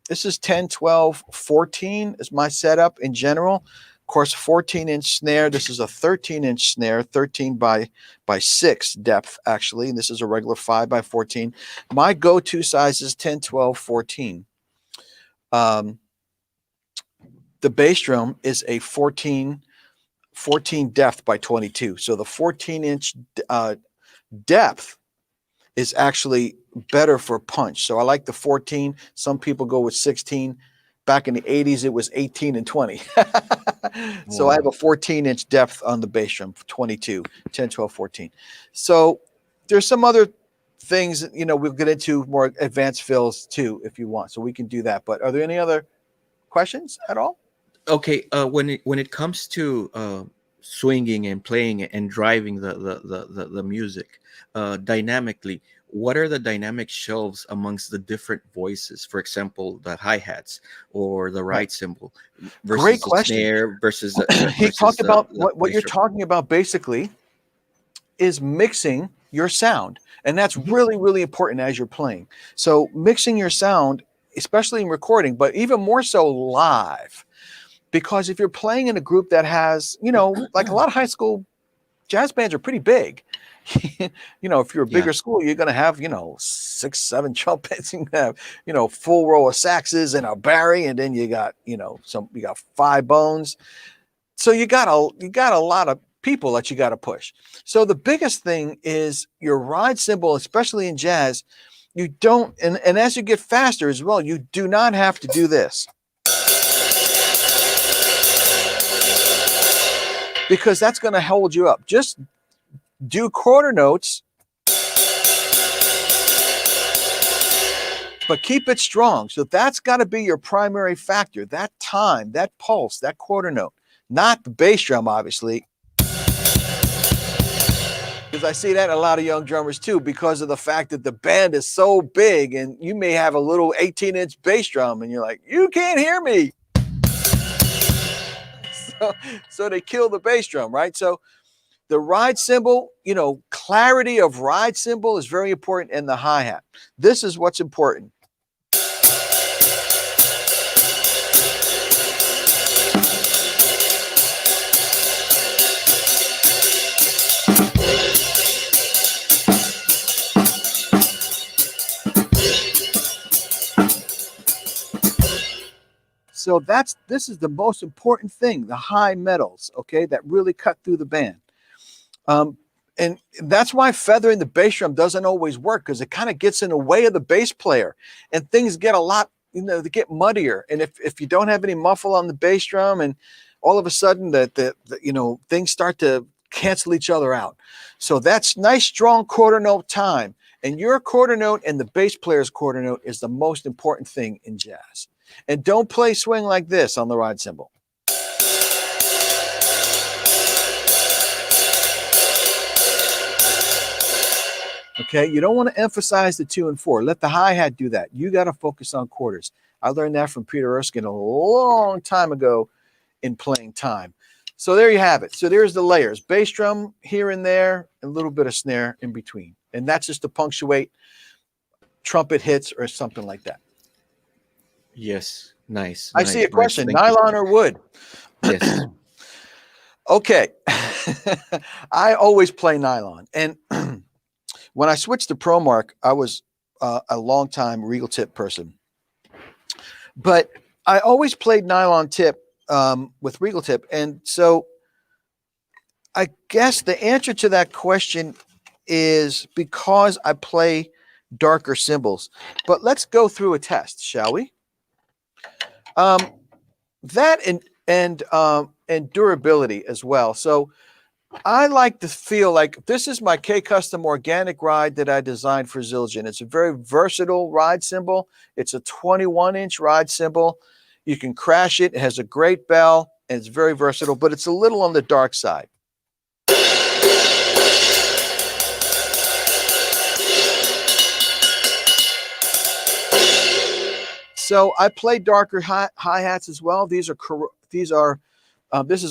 This is 10, 12, 14 is my setup in general. Of course, 14-inch snare. This is a 13-inch snare, 13 by 6 depth, actually. And this is a regular 5 by 14. My go-to size is 10, 12, 14. The bass drum is a 14 depth by 22. So the 14-inch depth is actually better for punch. So I like the 14. Some people go with 16. Back in the 80s, it was 18 and 20. So I have a 14-inch depth on the bass drum, 22, 10, 12, 14. So there's some other things, we'll get into more advanced fills too, if you want. So we can do that. But are there any other questions at all? Okay. When it comes to swinging and playing and driving the music dynamically, what are the dynamic shelves amongst the different voices? For example, the hi-hats or the ride cymbal versus Great the question. snare versus the He talked about the what you're bass drum. talking about basically is mixing your sound. And that's really, really important as you're playing. So mixing your sound, especially in recording, but even more so live. Because if you're playing in a group that has, like a lot of high school jazz bands are pretty big. If you're a Yeah. bigger school, you're going to have, 6, 7 trumpets. You have, full row of saxes and a bari, and then you got, you got 5 bones. So you got a lot of people that you got to push. So the biggest thing is your ride cymbal, especially in jazz. You don't, and as you get faster as well, you do not have to do this. because that's going to hold you up. Just do quarter notes, but keep it strong. So that's got to be your primary factor, that time, that pulse, that quarter note, not the bass drum, obviously. Because I see that in a lot of young drummers too, because of the fact that the band is so big and you may have a little 18-inch bass drum and you're like, you can't hear me. So they kill the bass drum, right? So the ride cymbal, you know, clarity of ride cymbal is very important in the hi-hat. This is what's important. So this is the most important thing, the high metals, okay, that really cut through the band. And that's why feathering the bass drum doesn't always work, because it kind of gets in the way of the bass player and things get a lot, you know, they get muddier. And if you don't have any muffle on the bass drum and all of a sudden the you know, things start to cancel each other out. So that's nice, strong quarter note time. And your quarter note and the bass player's quarter note is the most important thing in jazz. And don't play swing like this on the ride cymbal. Okay, you don't want to emphasize the 2 and 4. Let the hi-hat do that. You got to focus on quarters. I learned that from Peter Erskine a long time ago in playing time. So there you have it. So there's the layers. Bass drum here and there, and a little bit of snare in between. And that's just to punctuate trumpet hits or something like that. Yes, nice. I see a question, Nice. nylon or wood? Yes. Okay. I always play nylon. And when I switched to ProMark, I was a long time Regal tip person. But I always played nylon tip with Regal tip. And so I guess the answer to that question is because I play darker cymbals. But let's go through a test, shall we? That and durability as well. So I like to feel like this is my K-Custom organic ride that I designed for Zildjian. It's a very versatile ride cymbal. It's a 21-inch ride cymbal. You can crash it. It has a great bell, and it's very versatile, but it's a little on the dark side. So I play darker hi-hats as well. This is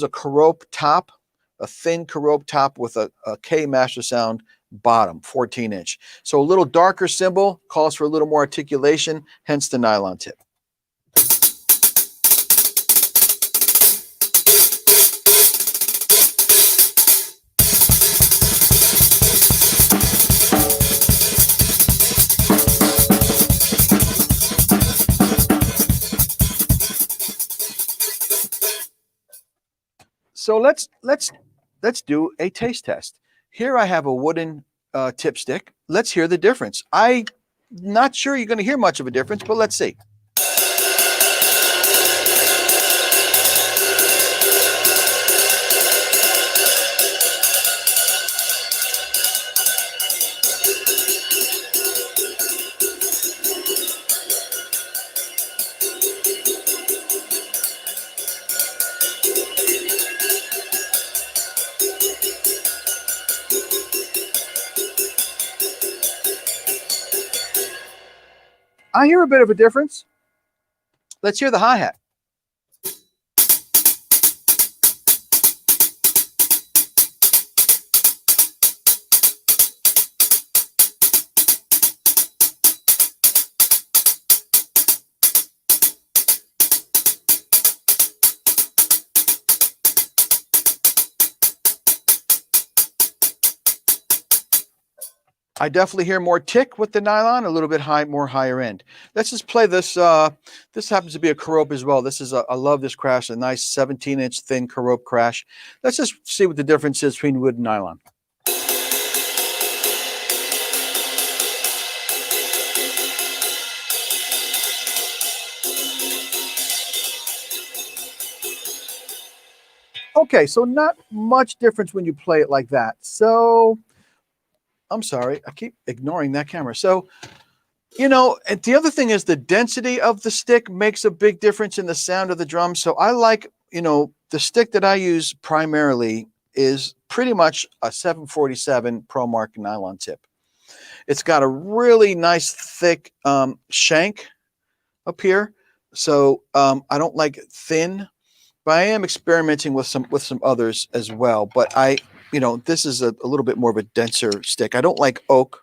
a Carope top, a thin Carope top with a K Master Sound bottom, 14-inch. So a little darker cymbal calls for a little more articulation, hence the nylon tip. So let's do a taste test. Here I have a wooden tip stick. Let's hear the difference. I'm not sure you're going to hear much of a difference, but let's see. I hear a bit of a difference. Let's hear the hi-hat. I definitely hear more tick with the nylon, a little bit more higher end. Let's just play this. This happens to be a Carope as well. This is I love this crash, a nice 17-inch thin Carope crash. Let's just see what the difference is between wood and nylon. Okay, so not much difference when you play it like that. So I'm sorry, I keep ignoring that camera. So, and the other thing is the density of the stick makes a big difference in the sound of the drum. So I like, the stick that I use primarily is pretty much a 747 ProMark nylon tip. It's got a really nice thick shank up here. So I don't like thin, but I am experimenting with some others as well. But this is a little bit more of a denser stick. I don't like oak.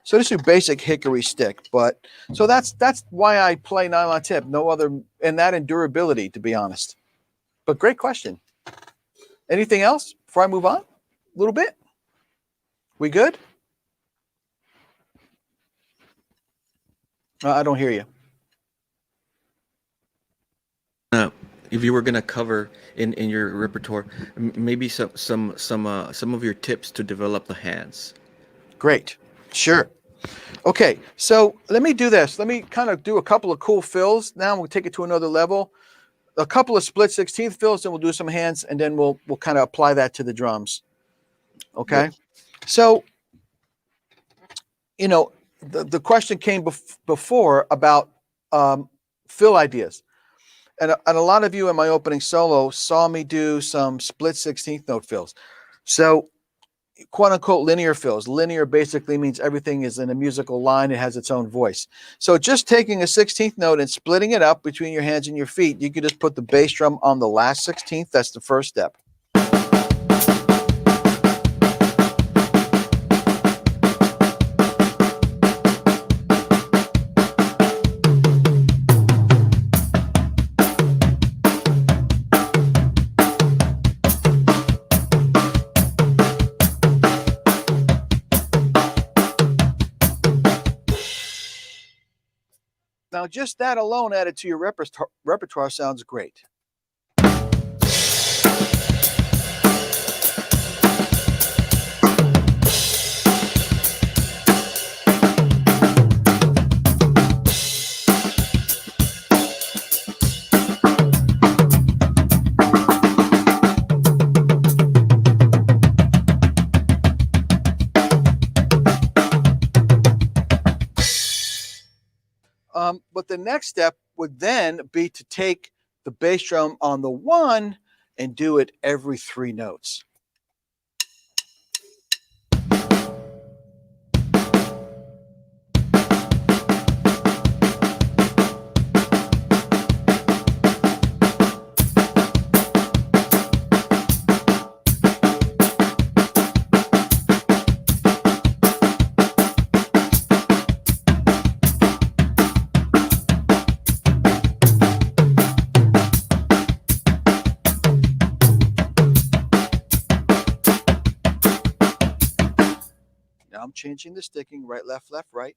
So this is a basic hickory stick, but so that's why I play nylon tip. No other, and that and durability, to be honest. But great question. Anything else before I move on? A little bit. We good? I don't hear you. If you were gonna cover in your repertoire, maybe some of your tips to develop the hands. Great. Sure. Okay, so let me do this. Let me kind of do a couple of cool fills. Now we'll take it to another level. A couple of split 16th fills, and we'll do some hands, and then we'll kind of apply that to the drums. Okay. Yep. So, the question came before about fill ideas. And a lot of you in my opening solo saw me do some split 16th note fills. So, quote unquote linear fills. Linear basically means everything is in a musical line. It has its own voice. So just taking a 16th note and splitting it up between your hands and your feet, you could just put the bass drum on the last 16th. That's the first step. Now, just that alone added to your repertoire sounds great. But the next step would then be to take the bass drum on the 1 and do it every 3 notes. Now I'm changing the sticking, right, left, right.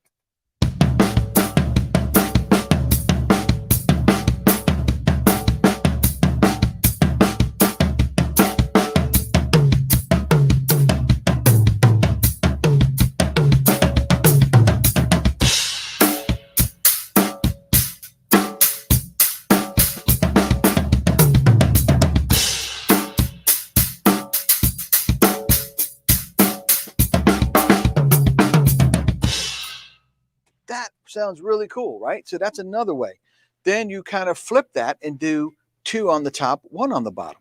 That sounds really cool, right? So that's another way. Then you kind of flip that and do 2 on the top, 1 on the bottom.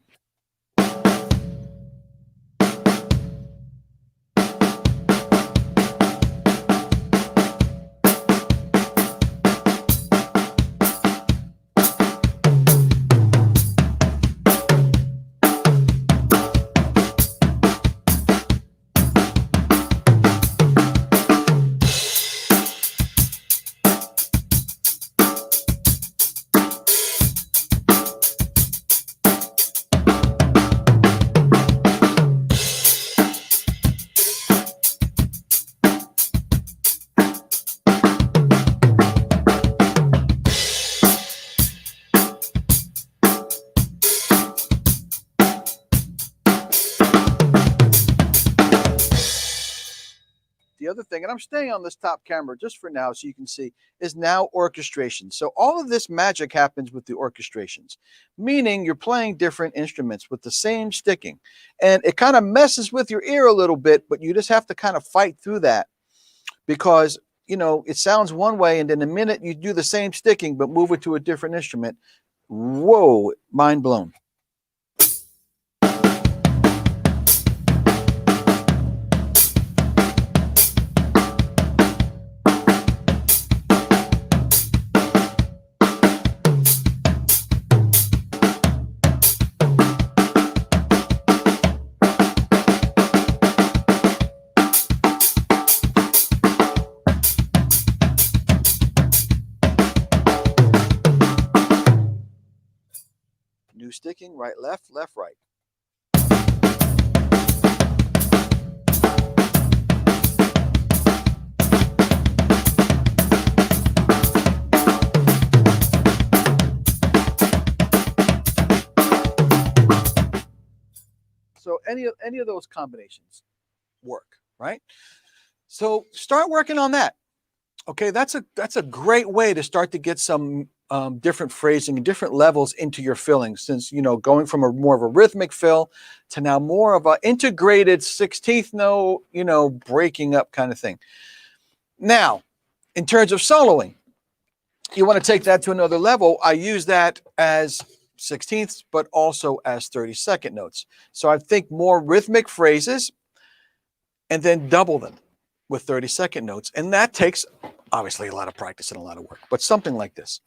thing, and I'm staying on this top camera just for now so you can see, is now orchestration. So all of this magic happens with the orchestrations, meaning you're playing different instruments with the same sticking. And it kind of messes with your ear a little bit, but you just have to kind of fight through that because, it sounds one way, and then the minute you do the same sticking but move it to a different instrument, whoa, mind blown. New sticking, right, left, right. So any of those combinations work, right? So start working on that. Okay, that's a great way to start to get some different phrasing and different levels into your filling, since going from a more of a rhythmic fill to now more of a integrated 16th note, breaking up kind of thing. Now, in terms of soloing, you want to take that to another level. I use that as 16ths, but also as 32nd notes. So I think more rhythmic phrases and then double them with 32nd notes. And that takes obviously a lot of practice and a lot of work, but something like this.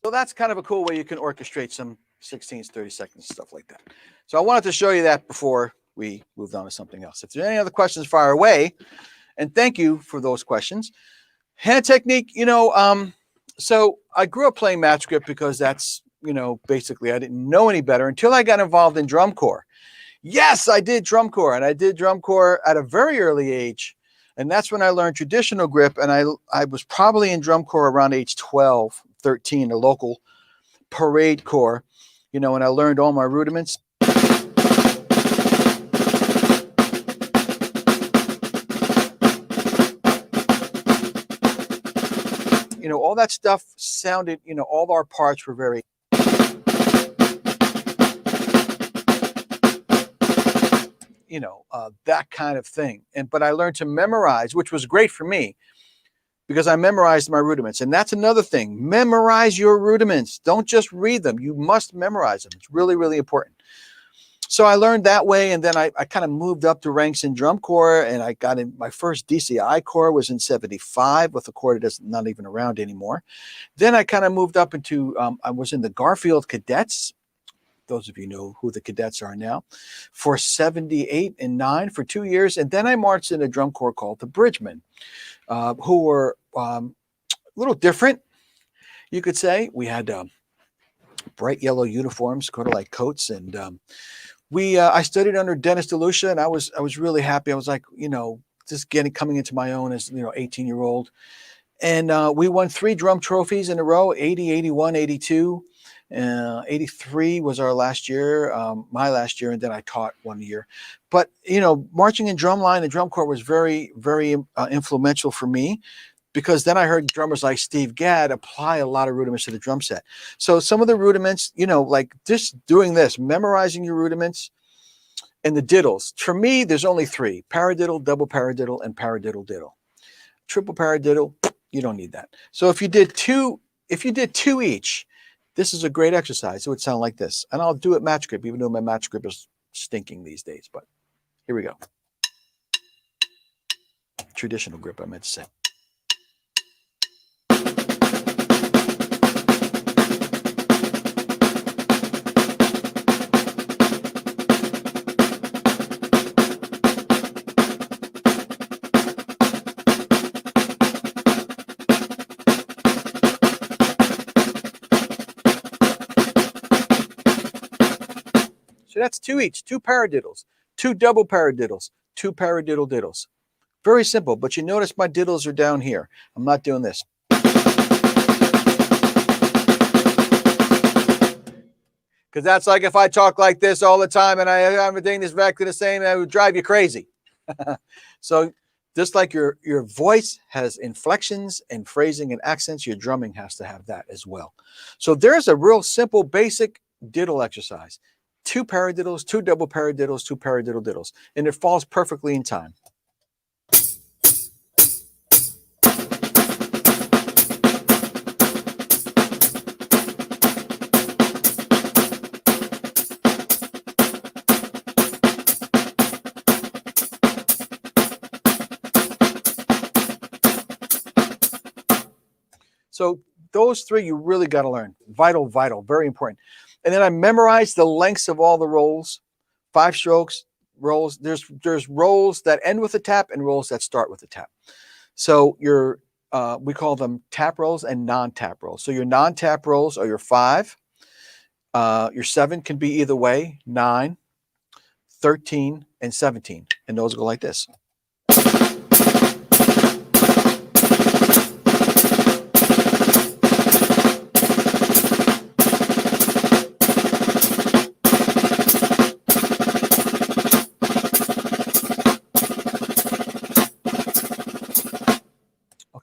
So that's kind of a cool way you can orchestrate some 16ths, 32nds, stuff like that. So I wanted to show you that before we moved on to something else. If there's any other questions, fire away. And thank you for those questions. Hand technique, so I grew up playing match grip because that's, basically I didn't know any better until I got involved in drum corps. Yes, I did drum corps, and I did drum corps at a very early age. And that's when I learned traditional grip. And I was probably in drum corps around age 12, 13, a local parade corps, and I learned all my rudiments. All that stuff sounded, all our parts were very, that kind of thing. But I learned to memorize, which was great for me because I memorized my rudiments. And that's another thing. Memorize your rudiments. Don't just read them. You must memorize them. It's really, really important. So I learned that way. And then I kind of moved up the ranks in drum corps, and I got in my first DCI corps was in 75 with a corps that's not even around anymore. Then I kind of moved up into, I was in the Garfield Cadets. Those of you know who the cadets are now, for 78 and 9 for 2 years. And then I marched in a drum corps called the Bridgemen, who were a little different, you could say. We had bright yellow uniforms, kind of like coats. And I studied under Dennis DeLucia, and I was really happy. I was like, just coming into my own as, 18-year-old. And we won 3 drum trophies in a row, 80, 81, 82. 83 was our last year, my last year, and then I taught 1 year. But, marching in drumline and drum corps was very, very influential for me, because then I heard drummers like Steve Gadd apply a lot of rudiments to the drum set. So some of the rudiments, like just doing this, memorizing your rudiments and the diddles. For me, there's only 3: paradiddle, double paradiddle, and paradiddle diddle. Triple paradiddle, you don't need that. So if you did two each, this is a great exercise. It would sound like this. And I'll do it match grip, even though my match grip is stinking these days. But here we go. Traditional grip, I meant to say. So that's 2 each, 2 paradiddles, 2 double paradiddles, 2 paradiddle diddles. Very simple, but you notice my diddles are down here. I'm not doing this. Because that's like if I talk like this all the time and I'm everything is exactly the same, it would drive you crazy. So just like your voice has inflections and phrasing and accents, your drumming has to have that as well. So there's a real simple, basic diddle exercise. 2 paradiddles, 2 double paradiddles, 2 paradiddle diddles. And it falls perfectly in time. So those 3 you really got to learn. Vital, very important. And then I memorized the lengths of all the rolls, 5 strokes, rolls. There's rolls that end with a tap and rolls that start with a tap. So we call them tap rolls and non-tap rolls. So your non-tap rolls are your 5. Your 7 can be either way, 9, 13, and 17. And those go like this.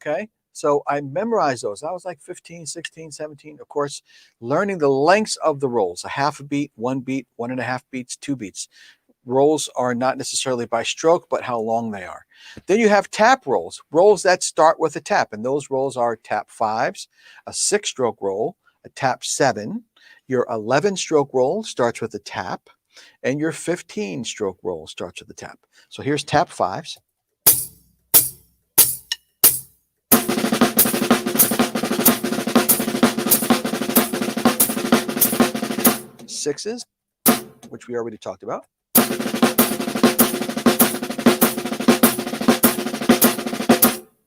Okay, so I memorized those. I was like 15, 16, 17. Of course, learning the lengths of the rolls, a half a beat, 1 beat, 1.5 beats, 2 beats. Rolls are not necessarily by stroke, but how long they are. Then you have tap rolls, rolls that start with a tap. And those rolls are tap 5s, a 6-stroke roll, a tap 7. Your 11-stroke roll starts with a tap, and your 15-stroke roll starts with a tap. So here's tap 5s. Sixes, which we already talked about.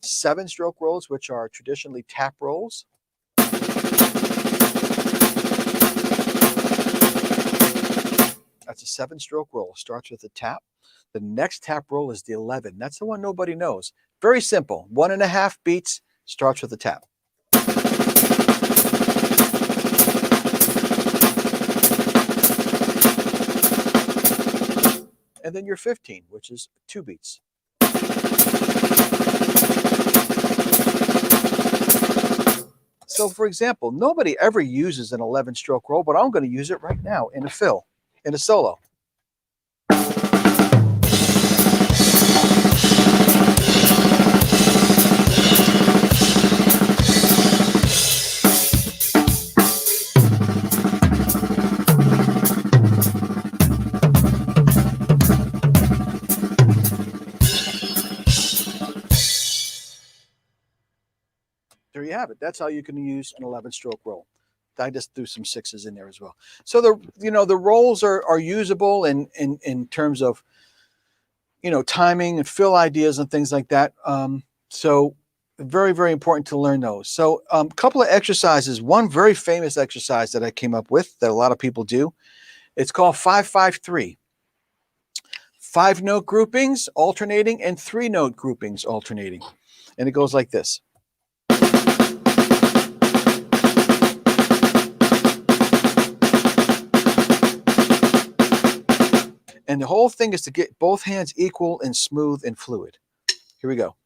7-stroke rolls, which are traditionally tap rolls. That's a 7-stroke roll. Starts with a tap. The next tap roll is the 11. That's the one nobody knows. Very simple. 1.5 beats, starts with a tap. And then your 15, which is 2 beats. So for example, nobody ever uses an 11-stroke roll, but I'm going to use it right now in a fill, in a solo. There you have it. That's how you can use an 11-stroke roll. I just threw some 6s in there as well. So the rolls are usable in terms of timing and fill ideas and things like that. So very, very important to learn those. So a couple of exercises. One very famous exercise that I came up with that a lot of people do. It's called 5-5-3. 5-note groupings alternating and 3-note groupings alternating. And it goes like this. And the whole thing is to get both hands equal and smooth and fluid. Here we go.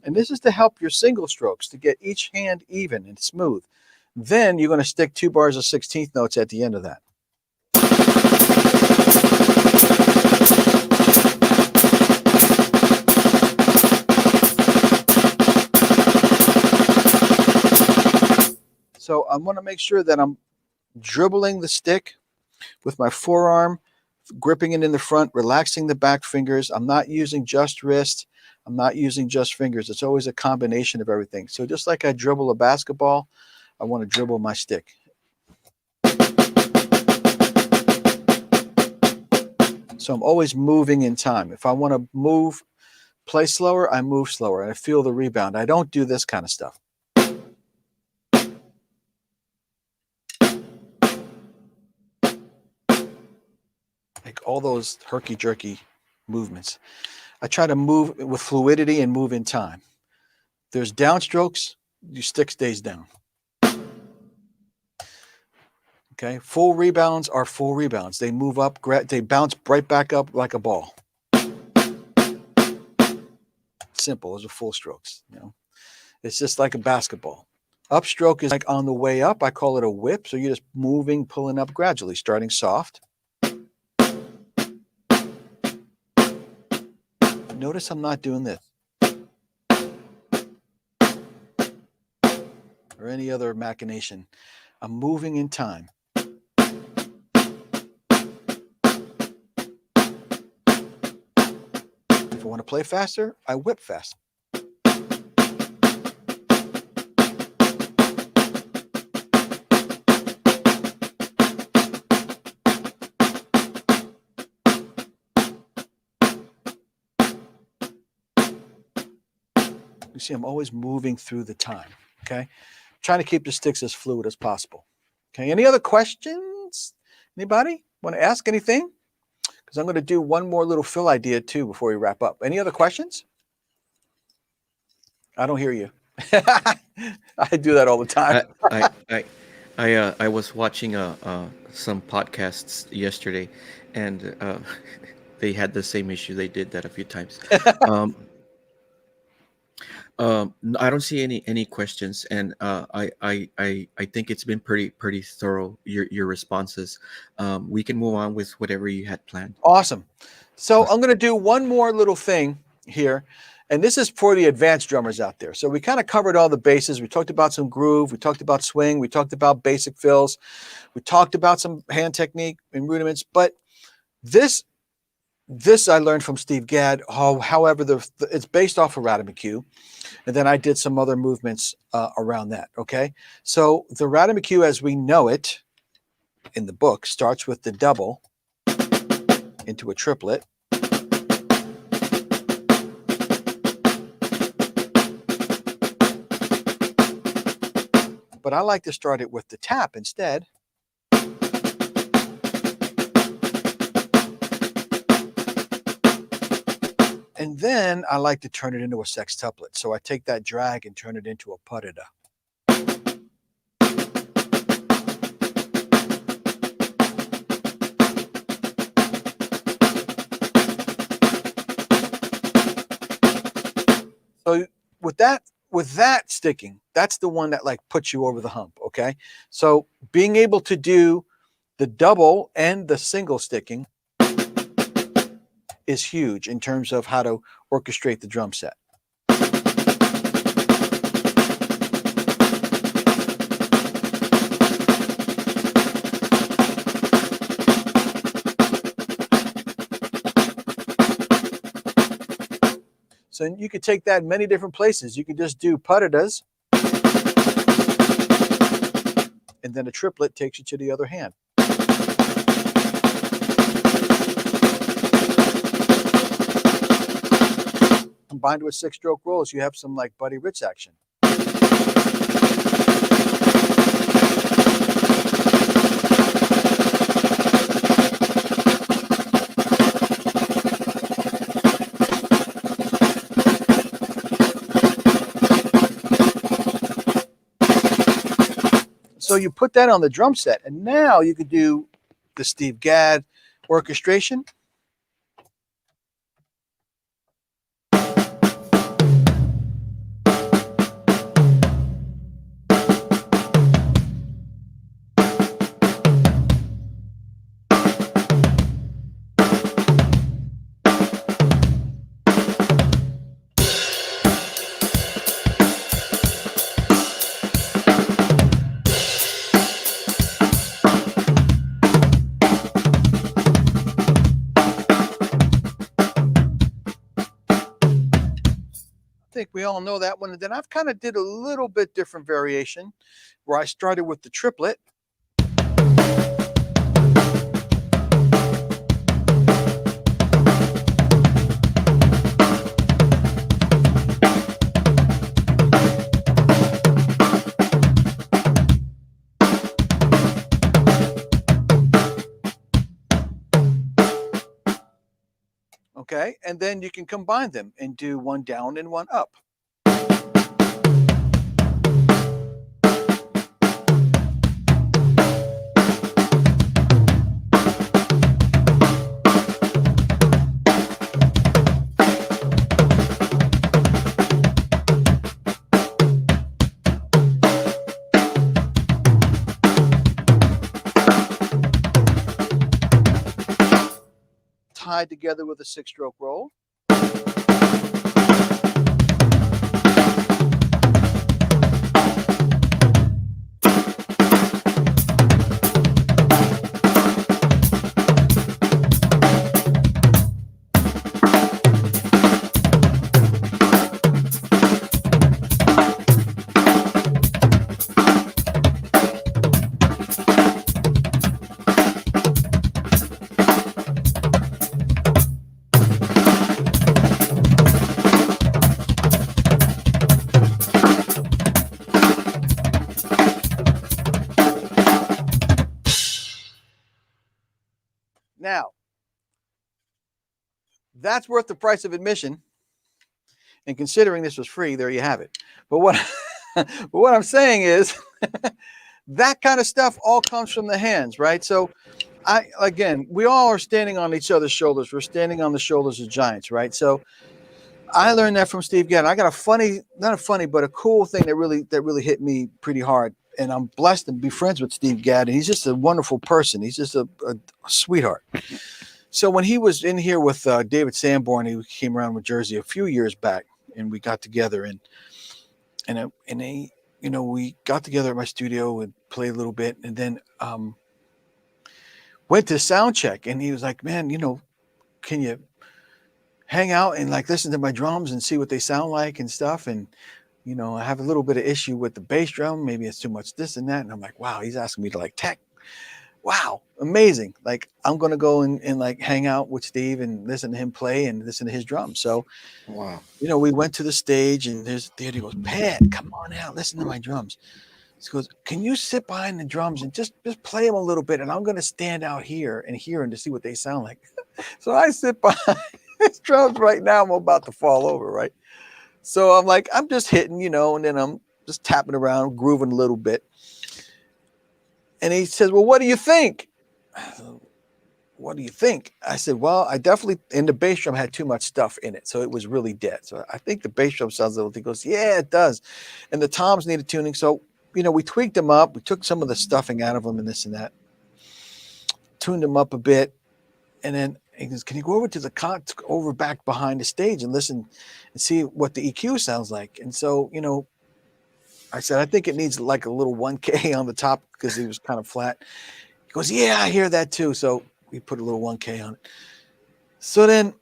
And this is to help your single strokes, to get each hand even and smooth. Then you're going to stick 2 bars of 16th notes at the end of that. So I want to make sure that I'm dribbling the stick with my forearm, gripping it in the front, relaxing the back fingers. I'm not using just wrist. I'm not using just fingers. It's always a combination of everything. So just like I dribble a basketball, I want to dribble my stick. So I'm always moving in time. If I want to play slower, I move slower, and I feel the rebound. I don't do this kind of stuff. Like all those herky-jerky movements. I try to move with fluidity and move in time. There's downstrokes, your stick stays down. Okay, full rebounds are full rebounds. They move up, they bounce right back up like a ball. Simple, those are full strokes. You know, it's just like a basketball. Upstroke is like on the way up. I call it a whip. So you're just moving, pulling up gradually, starting soft. Notice I'm not doing this or any other machination. I'm moving in time. If I want to play faster, I whip fast. You see, I'm always moving through the time, okay? Trying to keep the sticks as fluid as possible. Okay, any other questions? Anybody want to ask anything? Because I'm going to do one more little fill idea too before we wrap up. Any other questions? I don't hear you. I do that all the time. I was watching some podcasts yesterday, and they had the same issue. They did that a few times. I don't see any questions, and I think it's been pretty thorough, your responses. We can move on with whatever you had planned. Awesome. So I'm going to do one more little thing here, and this is for the advanced drummers out there. So we kind of covered all the bases. We talked about some groove. We talked about swing. We talked about basic fills. We talked about some hand technique and rudiments. But this I learned from Steve Gadd. However, it's based off of Radamacue. And then I did some other movements around that, okay? So the Radamacue as we know it in the book starts with the double into a triplet. But I like to start it with the tap instead. And then I like to turn it into a sextuplet. So I take that drag and turn it into a putida. So with that sticking, that's the one that like puts you over the hump, okay? So being able to do the double and the single sticking is huge in terms of how to orchestrate the drum set. So you could take that in many different places. You could just do puttidas. and then a triplet takes you to the other hand. Combined with 6-stroke rolls, you have some like Buddy Rich action. So you put that on the drum set, and now you could do the Steve Gadd orchestration. I think we all know that one. And then I've kind of did a little bit different variation where I started with the triplet. Okay, and then you can combine them and do one down and one up. Tied together with a 6-stroke roll. Now, that's worth the price of admission. And considering this was free, there you have it. But what I'm saying is that kind of stuff all comes from the hands, right? So we all are standing on each other's shoulders. We're standing on the shoulders of giants, right? So I learned that from Steve Gadd. I got a cool thing that really hit me pretty hard. And I'm blessed to be friends with Steve Gadd. And he's just a wonderful person. He's just a sweetheart. So when he was in here with David Sanborn, he came around with Jersey a few years back, and we got together and we got together at my studio and played a little bit, and then went to sound check, and he was like, "Man, can you hang out and like listen to my drums and see what they sound like and stuff?" And I have a little bit of issue with the bass drum. Maybe it's too much this and that. And I'm like, wow, he's asking me to like tech. Wow, amazing. Like, I'm going to go and like hang out with Steve and listen to him play and listen to his drums. So, wow. We went to the stage, and he goes, "Pat, come on out, listen to my drums." He goes, "Can you sit behind the drums and just play them a little bit? And I'm going to stand out here and hear them to see what they sound like." So I sit behind his drums right now. I'm about to fall over, right? So I'm like, I'm just hitting, and then I'm just tapping around, grooving a little bit. And he says, "Well, what do you think?" "What do you think?" I said, "Well, I definitely," and the bass drum had too much stuff in it, so it was really dead. So I think the bass drum sounds a little. He goes, "Yeah, it does." And the toms needed tuning. So, we tweaked them up. We took some of the stuffing out of them and this and that, tuned them up a bit. And then he goes, "Can you go over to over back behind the stage and listen and see what the EQ sounds like?" And so, I said, "I think it needs like a little 1K on the top," because it was kind of flat. He goes, "Yeah, I hear that too." So we put a little 1K on it. So then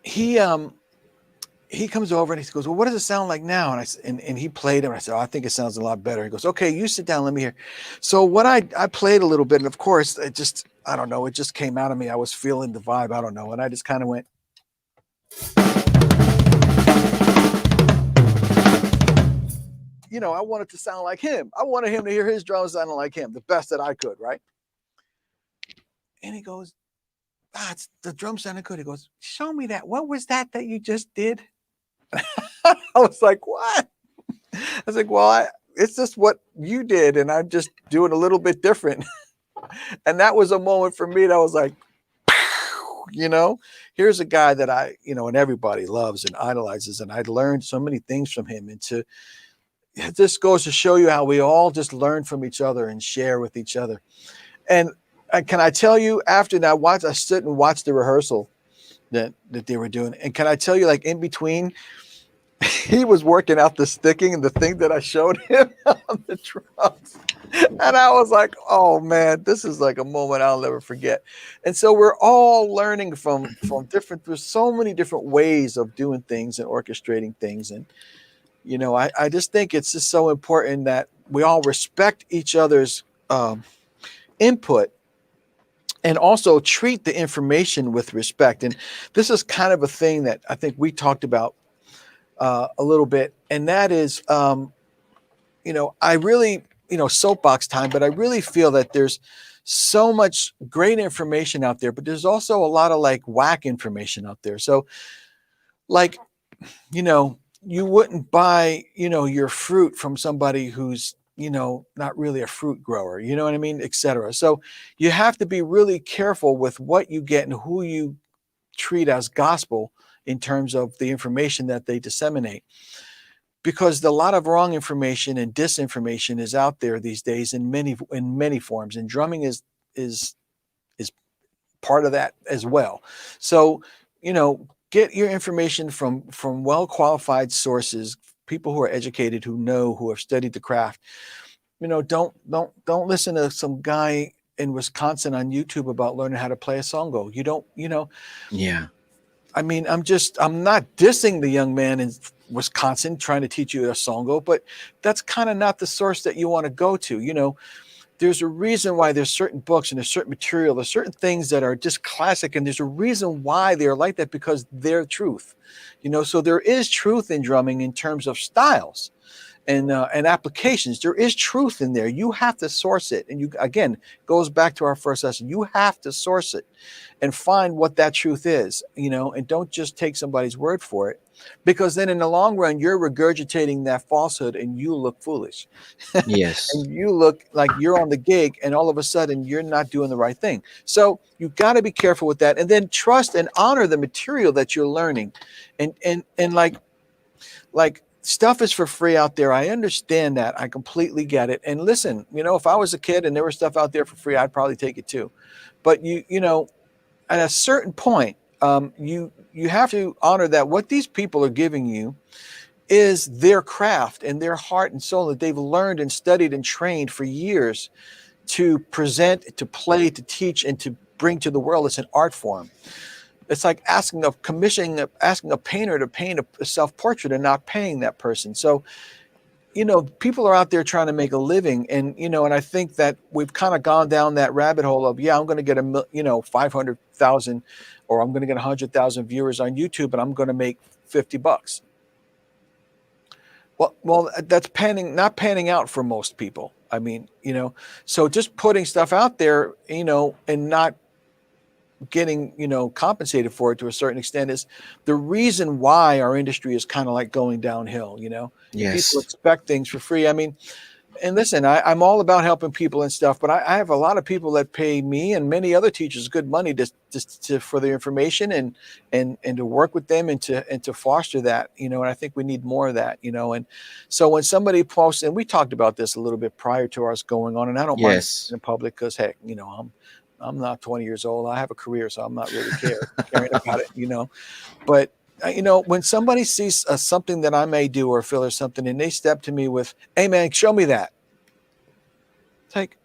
he he comes over and he goes, well, what does it sound like now? And he played it. And I said, oh, I think it sounds a lot better. He goes, okay, you sit down. Let me hear. So what I played a little bit, and of course, I don't know. It just came out of me. I was feeling the vibe. I don't know. And I just kind of went, I wanted to sound like him. I wanted him to hear his drums sounding like him, the best that I could, right? And he goes, it's the drum sounded good. He goes, show me that. What was that you just did? I was like, what? I was like, well, it's just what you did, and I'm just doing a little bit different. And that was a moment for me that was like, here's a guy that I, and everybody loves and idolizes. And I learned so many things from him. And this goes to show you how we all just learn from each other and share with each other. And can I tell you, after that, I stood and watched the rehearsal that they were doing. And can I tell you, like in between, he was working out the sticking and the thing that I showed him on the drums. And I was like, oh man, this is like a moment I'll never forget. And so we're all learning from there's so many different ways of doing things and orchestrating things. And, I just think it's just so important that we all respect each other's input and also treat the information with respect. And this is kind of a thing that I think we talked about a little bit. And that is, I really, soapbox time, but I really feel that there's so much great information out there, but there's also a lot of like whack information out there. So like, you wouldn't buy, your fruit from somebody who's, not really a fruit grower, you know what I mean, et cetera. So you have to be really careful with what you get and who you treat as gospel in terms of the information that they disseminate. Because a lot of wrong information and disinformation is out there these days in many forms, and drumming is part of that as well. So, get your information from well qualified sources, people who are educated, who have studied the craft. Don't listen to some guy in Wisconsin on YouTube about learning how to play a songo. Yeah. I mean, I'm not dissing the young man in Wisconsin trying to teach you a songo, but that's kind of not the source that you want to go to. There's a reason why there's certain books and there's certain material, there's certain things that are just classic, and there's a reason why they're like that, because they're truth. So there is truth in drumming in terms of styles and applications. There is truth in there. You have to source it. And again, goes back to our first lesson. You have to source it and find what that truth is, and don't just take somebody's word for it, because then in the long run, you're regurgitating that falsehood and you look foolish. Yes. And you look like you're on the gig, and all of a sudden you're not doing the right thing. So you've got to be careful with that, and then trust and honor the material that you're learning. And like stuff is for free out there. I understand that. I completely get it. And listen, if I was a kid and there was stuff out there for free, I'd probably take it too. But at a certain point, you have to honor that what these people are giving you is their craft and their heart and soul that they've learned and studied and trained for years to present, to play, to teach, and to bring to the world. It's an art form. It's like asking a painter to paint a self-portrait and not paying that person. So, people are out there trying to make a living, and and I think that we've kind of gone down that rabbit hole of, I'm going to get 500,000, or I'm going to get 100,000 viewers on YouTube, and I'm going to make $50. Well, that's not panning out for most people. I mean, so just putting stuff out there, and not getting, compensated for it to a certain extent is the reason why our industry is kind of like going downhill. Yes. People expect things for free. I mean, and listen, I'm all about helping people and stuff, but I have a lot of people that pay me and many other teachers good money to for their information and to work with them and to foster that, and I think we need more of that, and so when somebody posts, and we talked about this a little bit prior to us going on, and I don't mind in public because heck, I'm not 20 years old. I have a career, so I'm not really caring about it, but when somebody sees something that I may do or feel or something, and they step to me with, hey man, show me that. It's like,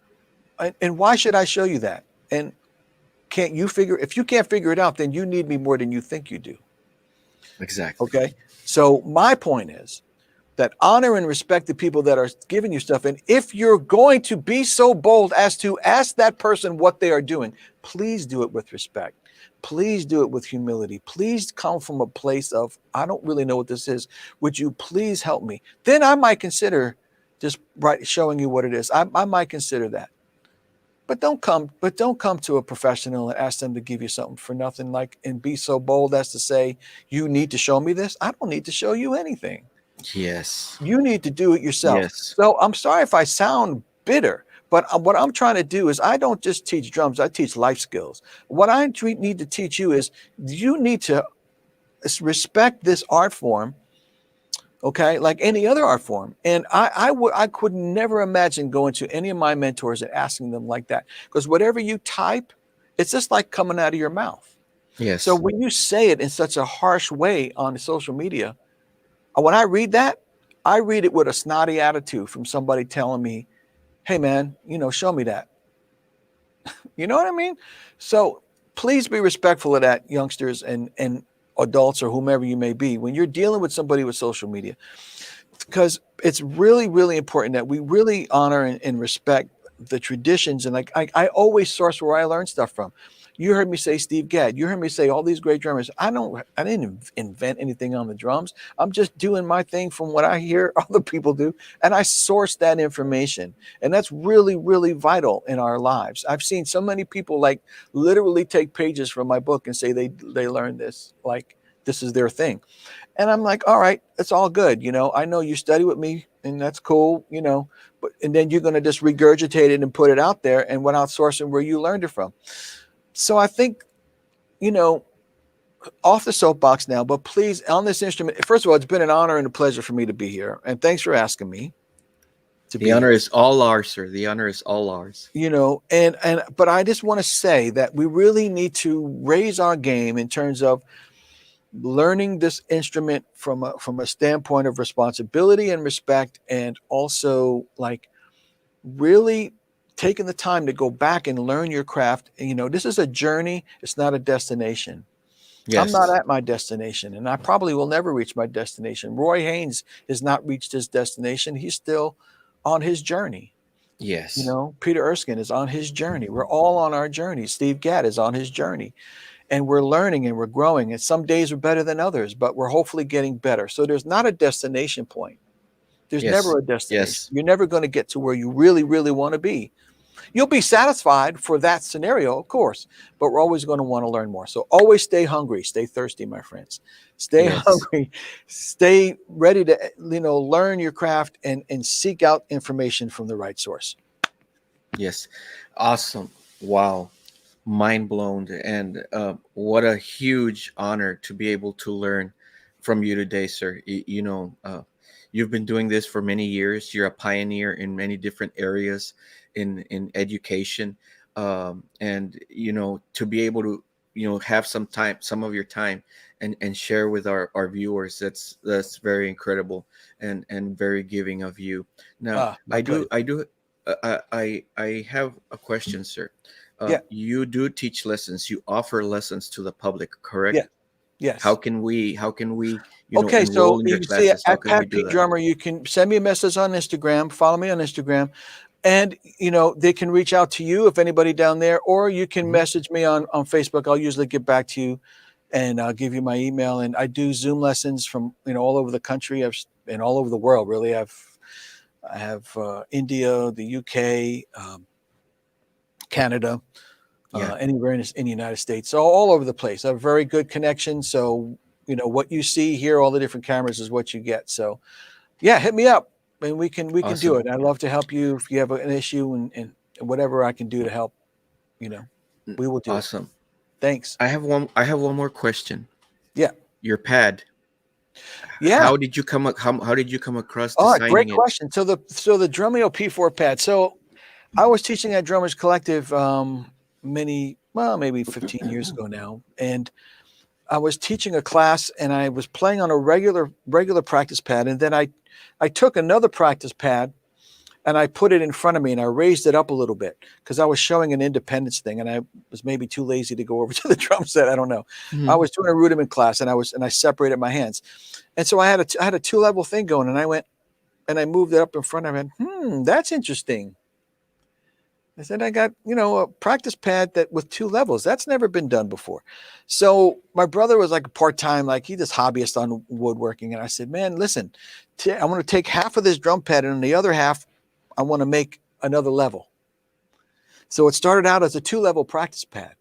and why should I show you that? And if you can't figure it out, then you need me more than you think you do. Exactly. Okay. So my point is that honor and respect the people that are giving you stuff. And if you're going to be so bold as to ask that person what they are doing, please do it with respect. Please do it with humility. Please come from a place of, I don't really know what this is. Would you please help me? Then I might consider just showing you what it is. I might consider that. But don't come to a professional and ask them to give you something for nothing, and be so bold as to say, you need to show me this. I don't need to show you anything. Yes. You need to do it yourself. Yes. So I'm sorry if I sound bitter, but what I'm trying to do is I don't just teach drums, I teach life skills. What I need to teach you is you need to respect this art form, okay, like any other art form. And I could never imagine going to any of my mentors and asking them like that, because whatever you type, it's just like coming out of your mouth. So Yes. when you say it in such a harsh way on social media, when I read that, I read it with a snotty attitude from somebody telling me, hey, man, show me that. You know what I mean? So please be respectful of that, youngsters and adults or whomever you may be, when you're dealing with somebody with social media, because it's really, really important that we really honor and respect the traditions. And I always source where I learn stuff from. You heard me say Steve Gadd. You heard me say all these great drummers. I didn't invent anything on the drums. I'm just doing my thing from what I hear other people do, and I source that information. And that's really, really vital in our lives. I've seen so many people literally take pages from my book and say they learned this, like this is their thing. And I'm like, all right, it's all good. I know you study with me and that's cool, and then you're going to just regurgitate it and put it out there and without sourcing where you learned it from. So I think, off the soapbox now, but please, on this instrument, first of all, it's been an honor and a pleasure for me to be here. And thanks for asking me to The be honor here. is all ours, sir. The honor is all ours. But I just want to say that we really need to raise our game in terms of learning this instrument from a standpoint of responsibility and respect, and also really taking the time to go back and learn your craft. This is a journey. It's not a destination. I'm not Yes. at my destination, and I probably will never reach my destination. Roy Haynes has not reached his destination. He's still on his journey. Yes. Peter Erskine is on his journey. We're all on our journey. Steve Gadd is on his journey. And we're learning and we're growing. And some days are better than others, but we're hopefully getting better. So there's not a destination point. There's Yes. never a destination. Yes. You're never going to get to where you really, really want to be. You'll be satisfied for that scenario, of course, but we're always going to want to learn more. So always stay hungry, stay thirsty, my friends. Stay Yes. hungry, stay ready to, learn your craft and seek out information from the right source. Yes. Awesome. Wow. Mind blown. And what a huge honor to be able to learn from you today, sir. You've been doing this for many years. You're a pioneer in many different areas in education. And, to be able to, have some of your time and share with our viewers, that's very incredible and very giving of you. Now, My pleasure. I have a question, sir. Yeah. You do teach lessons. You offer lessons to the public, correct? Yeah. Yes. How can we, Okay, so enroll in your you can see classes? How at can we Pat do P that? Drummer, you can send me a message on Instagram, follow me on Instagram, and they can reach out to you if anybody down there, or you can Mhm. message me on Facebook. I'll usually get back to you, and I'll give you my email. And I do Zoom lessons from all over the country, and all over the world. Really, I have India, the UK, Canada, Yeah. anywhere in the United States, so all over the place. I have a very good connection. So what you see here, all the different cameras, is what you get. So yeah, hit me up and we can do Awesome. it. I'd love to help you if you have an issue, and whatever I can do to help, we will do it. Awesome. Thanks. I have one more question. Yeah. Your pad. Yeah. How did you how did you come across All right. Great designing it? question. So the Drumeo P4 pad. So I was teaching at Drummers Collective maybe 15 years ago now. And I was teaching a class and I was playing on a regular practice pad. And then I took another practice pad and I put it in front of me and I raised it up a little bit because I was showing an independence thing and I was maybe too lazy to go over to the drum set. I don't know. I Mhm. was doing a rudiment class and I separated my hands. And so I had a 2-level thing going and I went and I moved it up in front of him. That's interesting. I said, I got, a practice pad that with 2 levels. That's never been done before. So my brother was like a part-time, like he just hobbyist on woodworking. And I said, man, listen, I want to take half of this drum pad and the other half, I want to make another level. So it started out as a 2-level practice pad.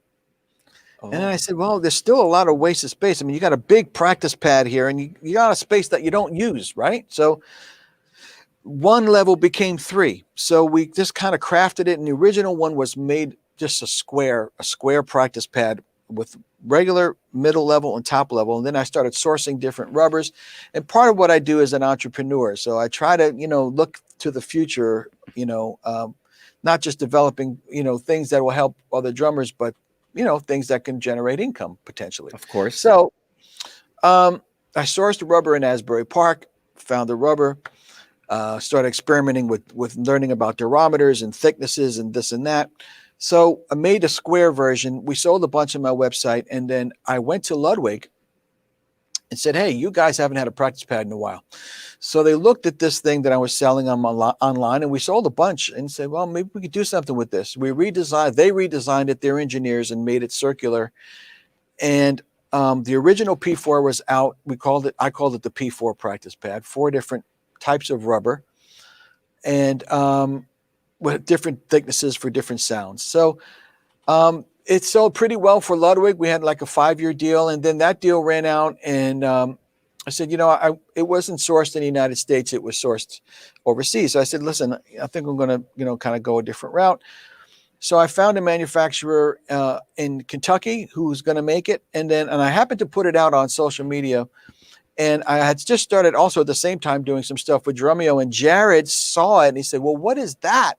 And then I Oh, said, well, there's still a lot of wasted space. I mean, you got a big practice pad here and you got a space that you don't use, right? So 1 level became 3. So we just kind of crafted it. And the original one was made just a square practice pad with regular middle level and top level. And then I started sourcing different rubbers. And part of what I do as an entrepreneur. So I try to, look to the future, not just developing, things that will help other drummers, but, things that can generate income potentially. of course. So I sourced the rubber in Asbury Park, found the rubber, started experimenting with learning about durometers and thicknesses and this and that. So I made a square version. We sold a bunch on my website. And then I went to Ludwig and said, hey, you guys haven't had a practice pad in a while. So they looked at this thing that I was selling online and we sold a bunch and said, well, maybe we could do something with this. They redesigned it, their engineers, and made it circular. And the original P4 was out. I called it the P4 practice pad, 4 different types of rubber and with different thicknesses for different sounds. So it sold pretty well for Ludwig. We had like a 5-year deal, and then that deal ran out. And I said, it wasn't sourced in the United States; it was sourced overseas. So I said, listen, I think I'm going to, kind of go a different route. So I found a manufacturer in Kentucky who's going to make it, and I happened to put it out on social media. And I had just started also at the same time doing some stuff with Drumeo, and Jared saw it and he said, well, what is that?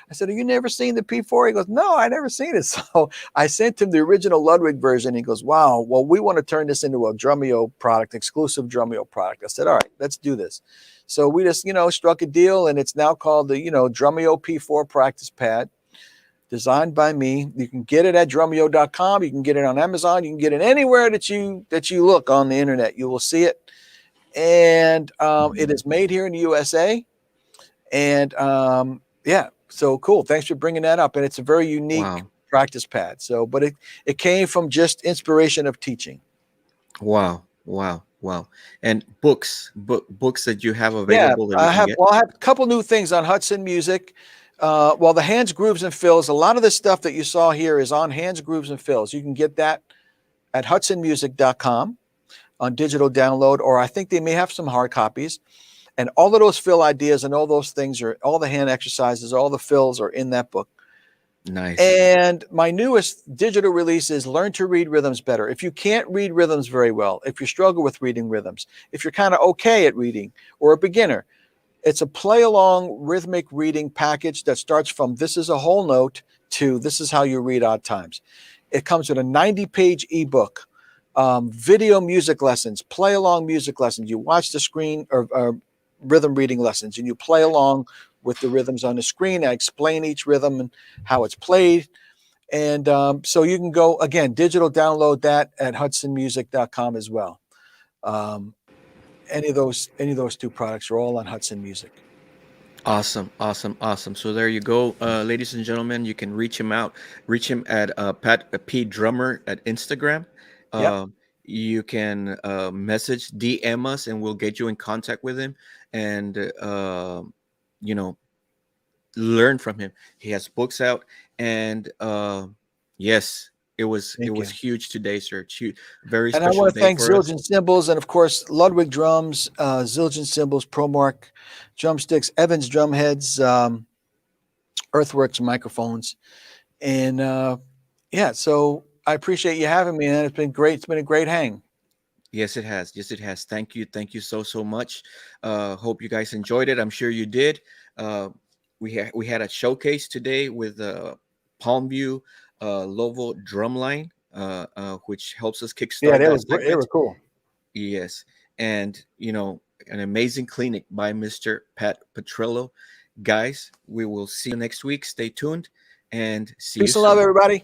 I said, have you never seen the P4? He goes, no, I never seen it. So I sent him the original Ludwig version. He goes, wow, well, we want to turn this into a Drumeo product, exclusive Drumeo product. I said, all right, let's do this. So we just, struck a deal, and it's now called the, Drumeo P4 practice pad, designed by me. You can get it at drumeo.com. You can get it on Amazon. You can get it anywhere that you look on the internet. You will see it. And it is made here in the USA. And yeah, so cool. Thanks for bringing that up. And it's a very unique Wow. practice pad. So, but it came from just inspiration of teaching. Wow. Wow. Wow. And books that you have Yeah, available that we can get. I have a couple new things on Hudson Music. The Hands, Grooves, and Fills, a lot of the stuff that you saw here is on Hands, Grooves, and Fills. You can get that at hudsonmusic.com on digital download, or I think they may have some hard copies. And all of those fill ideas and all those things all the hand exercises, all the fills are in that book. Nice. And my newest digital release is Learn to Read Rhythms Better. If you can't read rhythms very well, if you struggle with reading rhythms, if you're kind of okay at reading or a beginner, it's a play along rhythmic reading package that starts from this is a whole note to this is how you read odd times. It comes with a 90-page ebook, video music lessons, play along music lessons. You watch the screen or rhythm reading lessons and you play along with the rhythms on the screen. I explain each rhythm and how it's played. And so you can go, again, digital download that at hudsonmusic.com as well. Any of those 2 products are all on Hudson Music. Awesome, awesome, awesome. So there you go, ladies and gentlemen. You can reach him out. Reach him at Pat P Drummer at Instagram. Yep. You can message DM us, and we'll get you in contact with him, and you know, learn from him. He has books out, and yes, Thank you. huge today, sir. Huge, very And I special want to day thank for us. Zildjian Cymbals and, of course, Ludwig Drums, Zildjian Cymbals, ProMark Drumsticks, Evans Drumheads, Earthworks Microphones. And yeah, so I appreciate you having me, and it's been great. It's been a great hang. Yes, it has. Yes, it has. Thank you so much. Hope you guys enjoyed it. I'm sure you did. We had a showcase today with Palmview Lovo Drumline, which helps us Yeah, kickstart that they segment. were cool. Yes, and an amazing clinic by Mr. Pat Petrillo, guys, we will see you next week. Stay tuned and see Peace you and love, soon. everybody.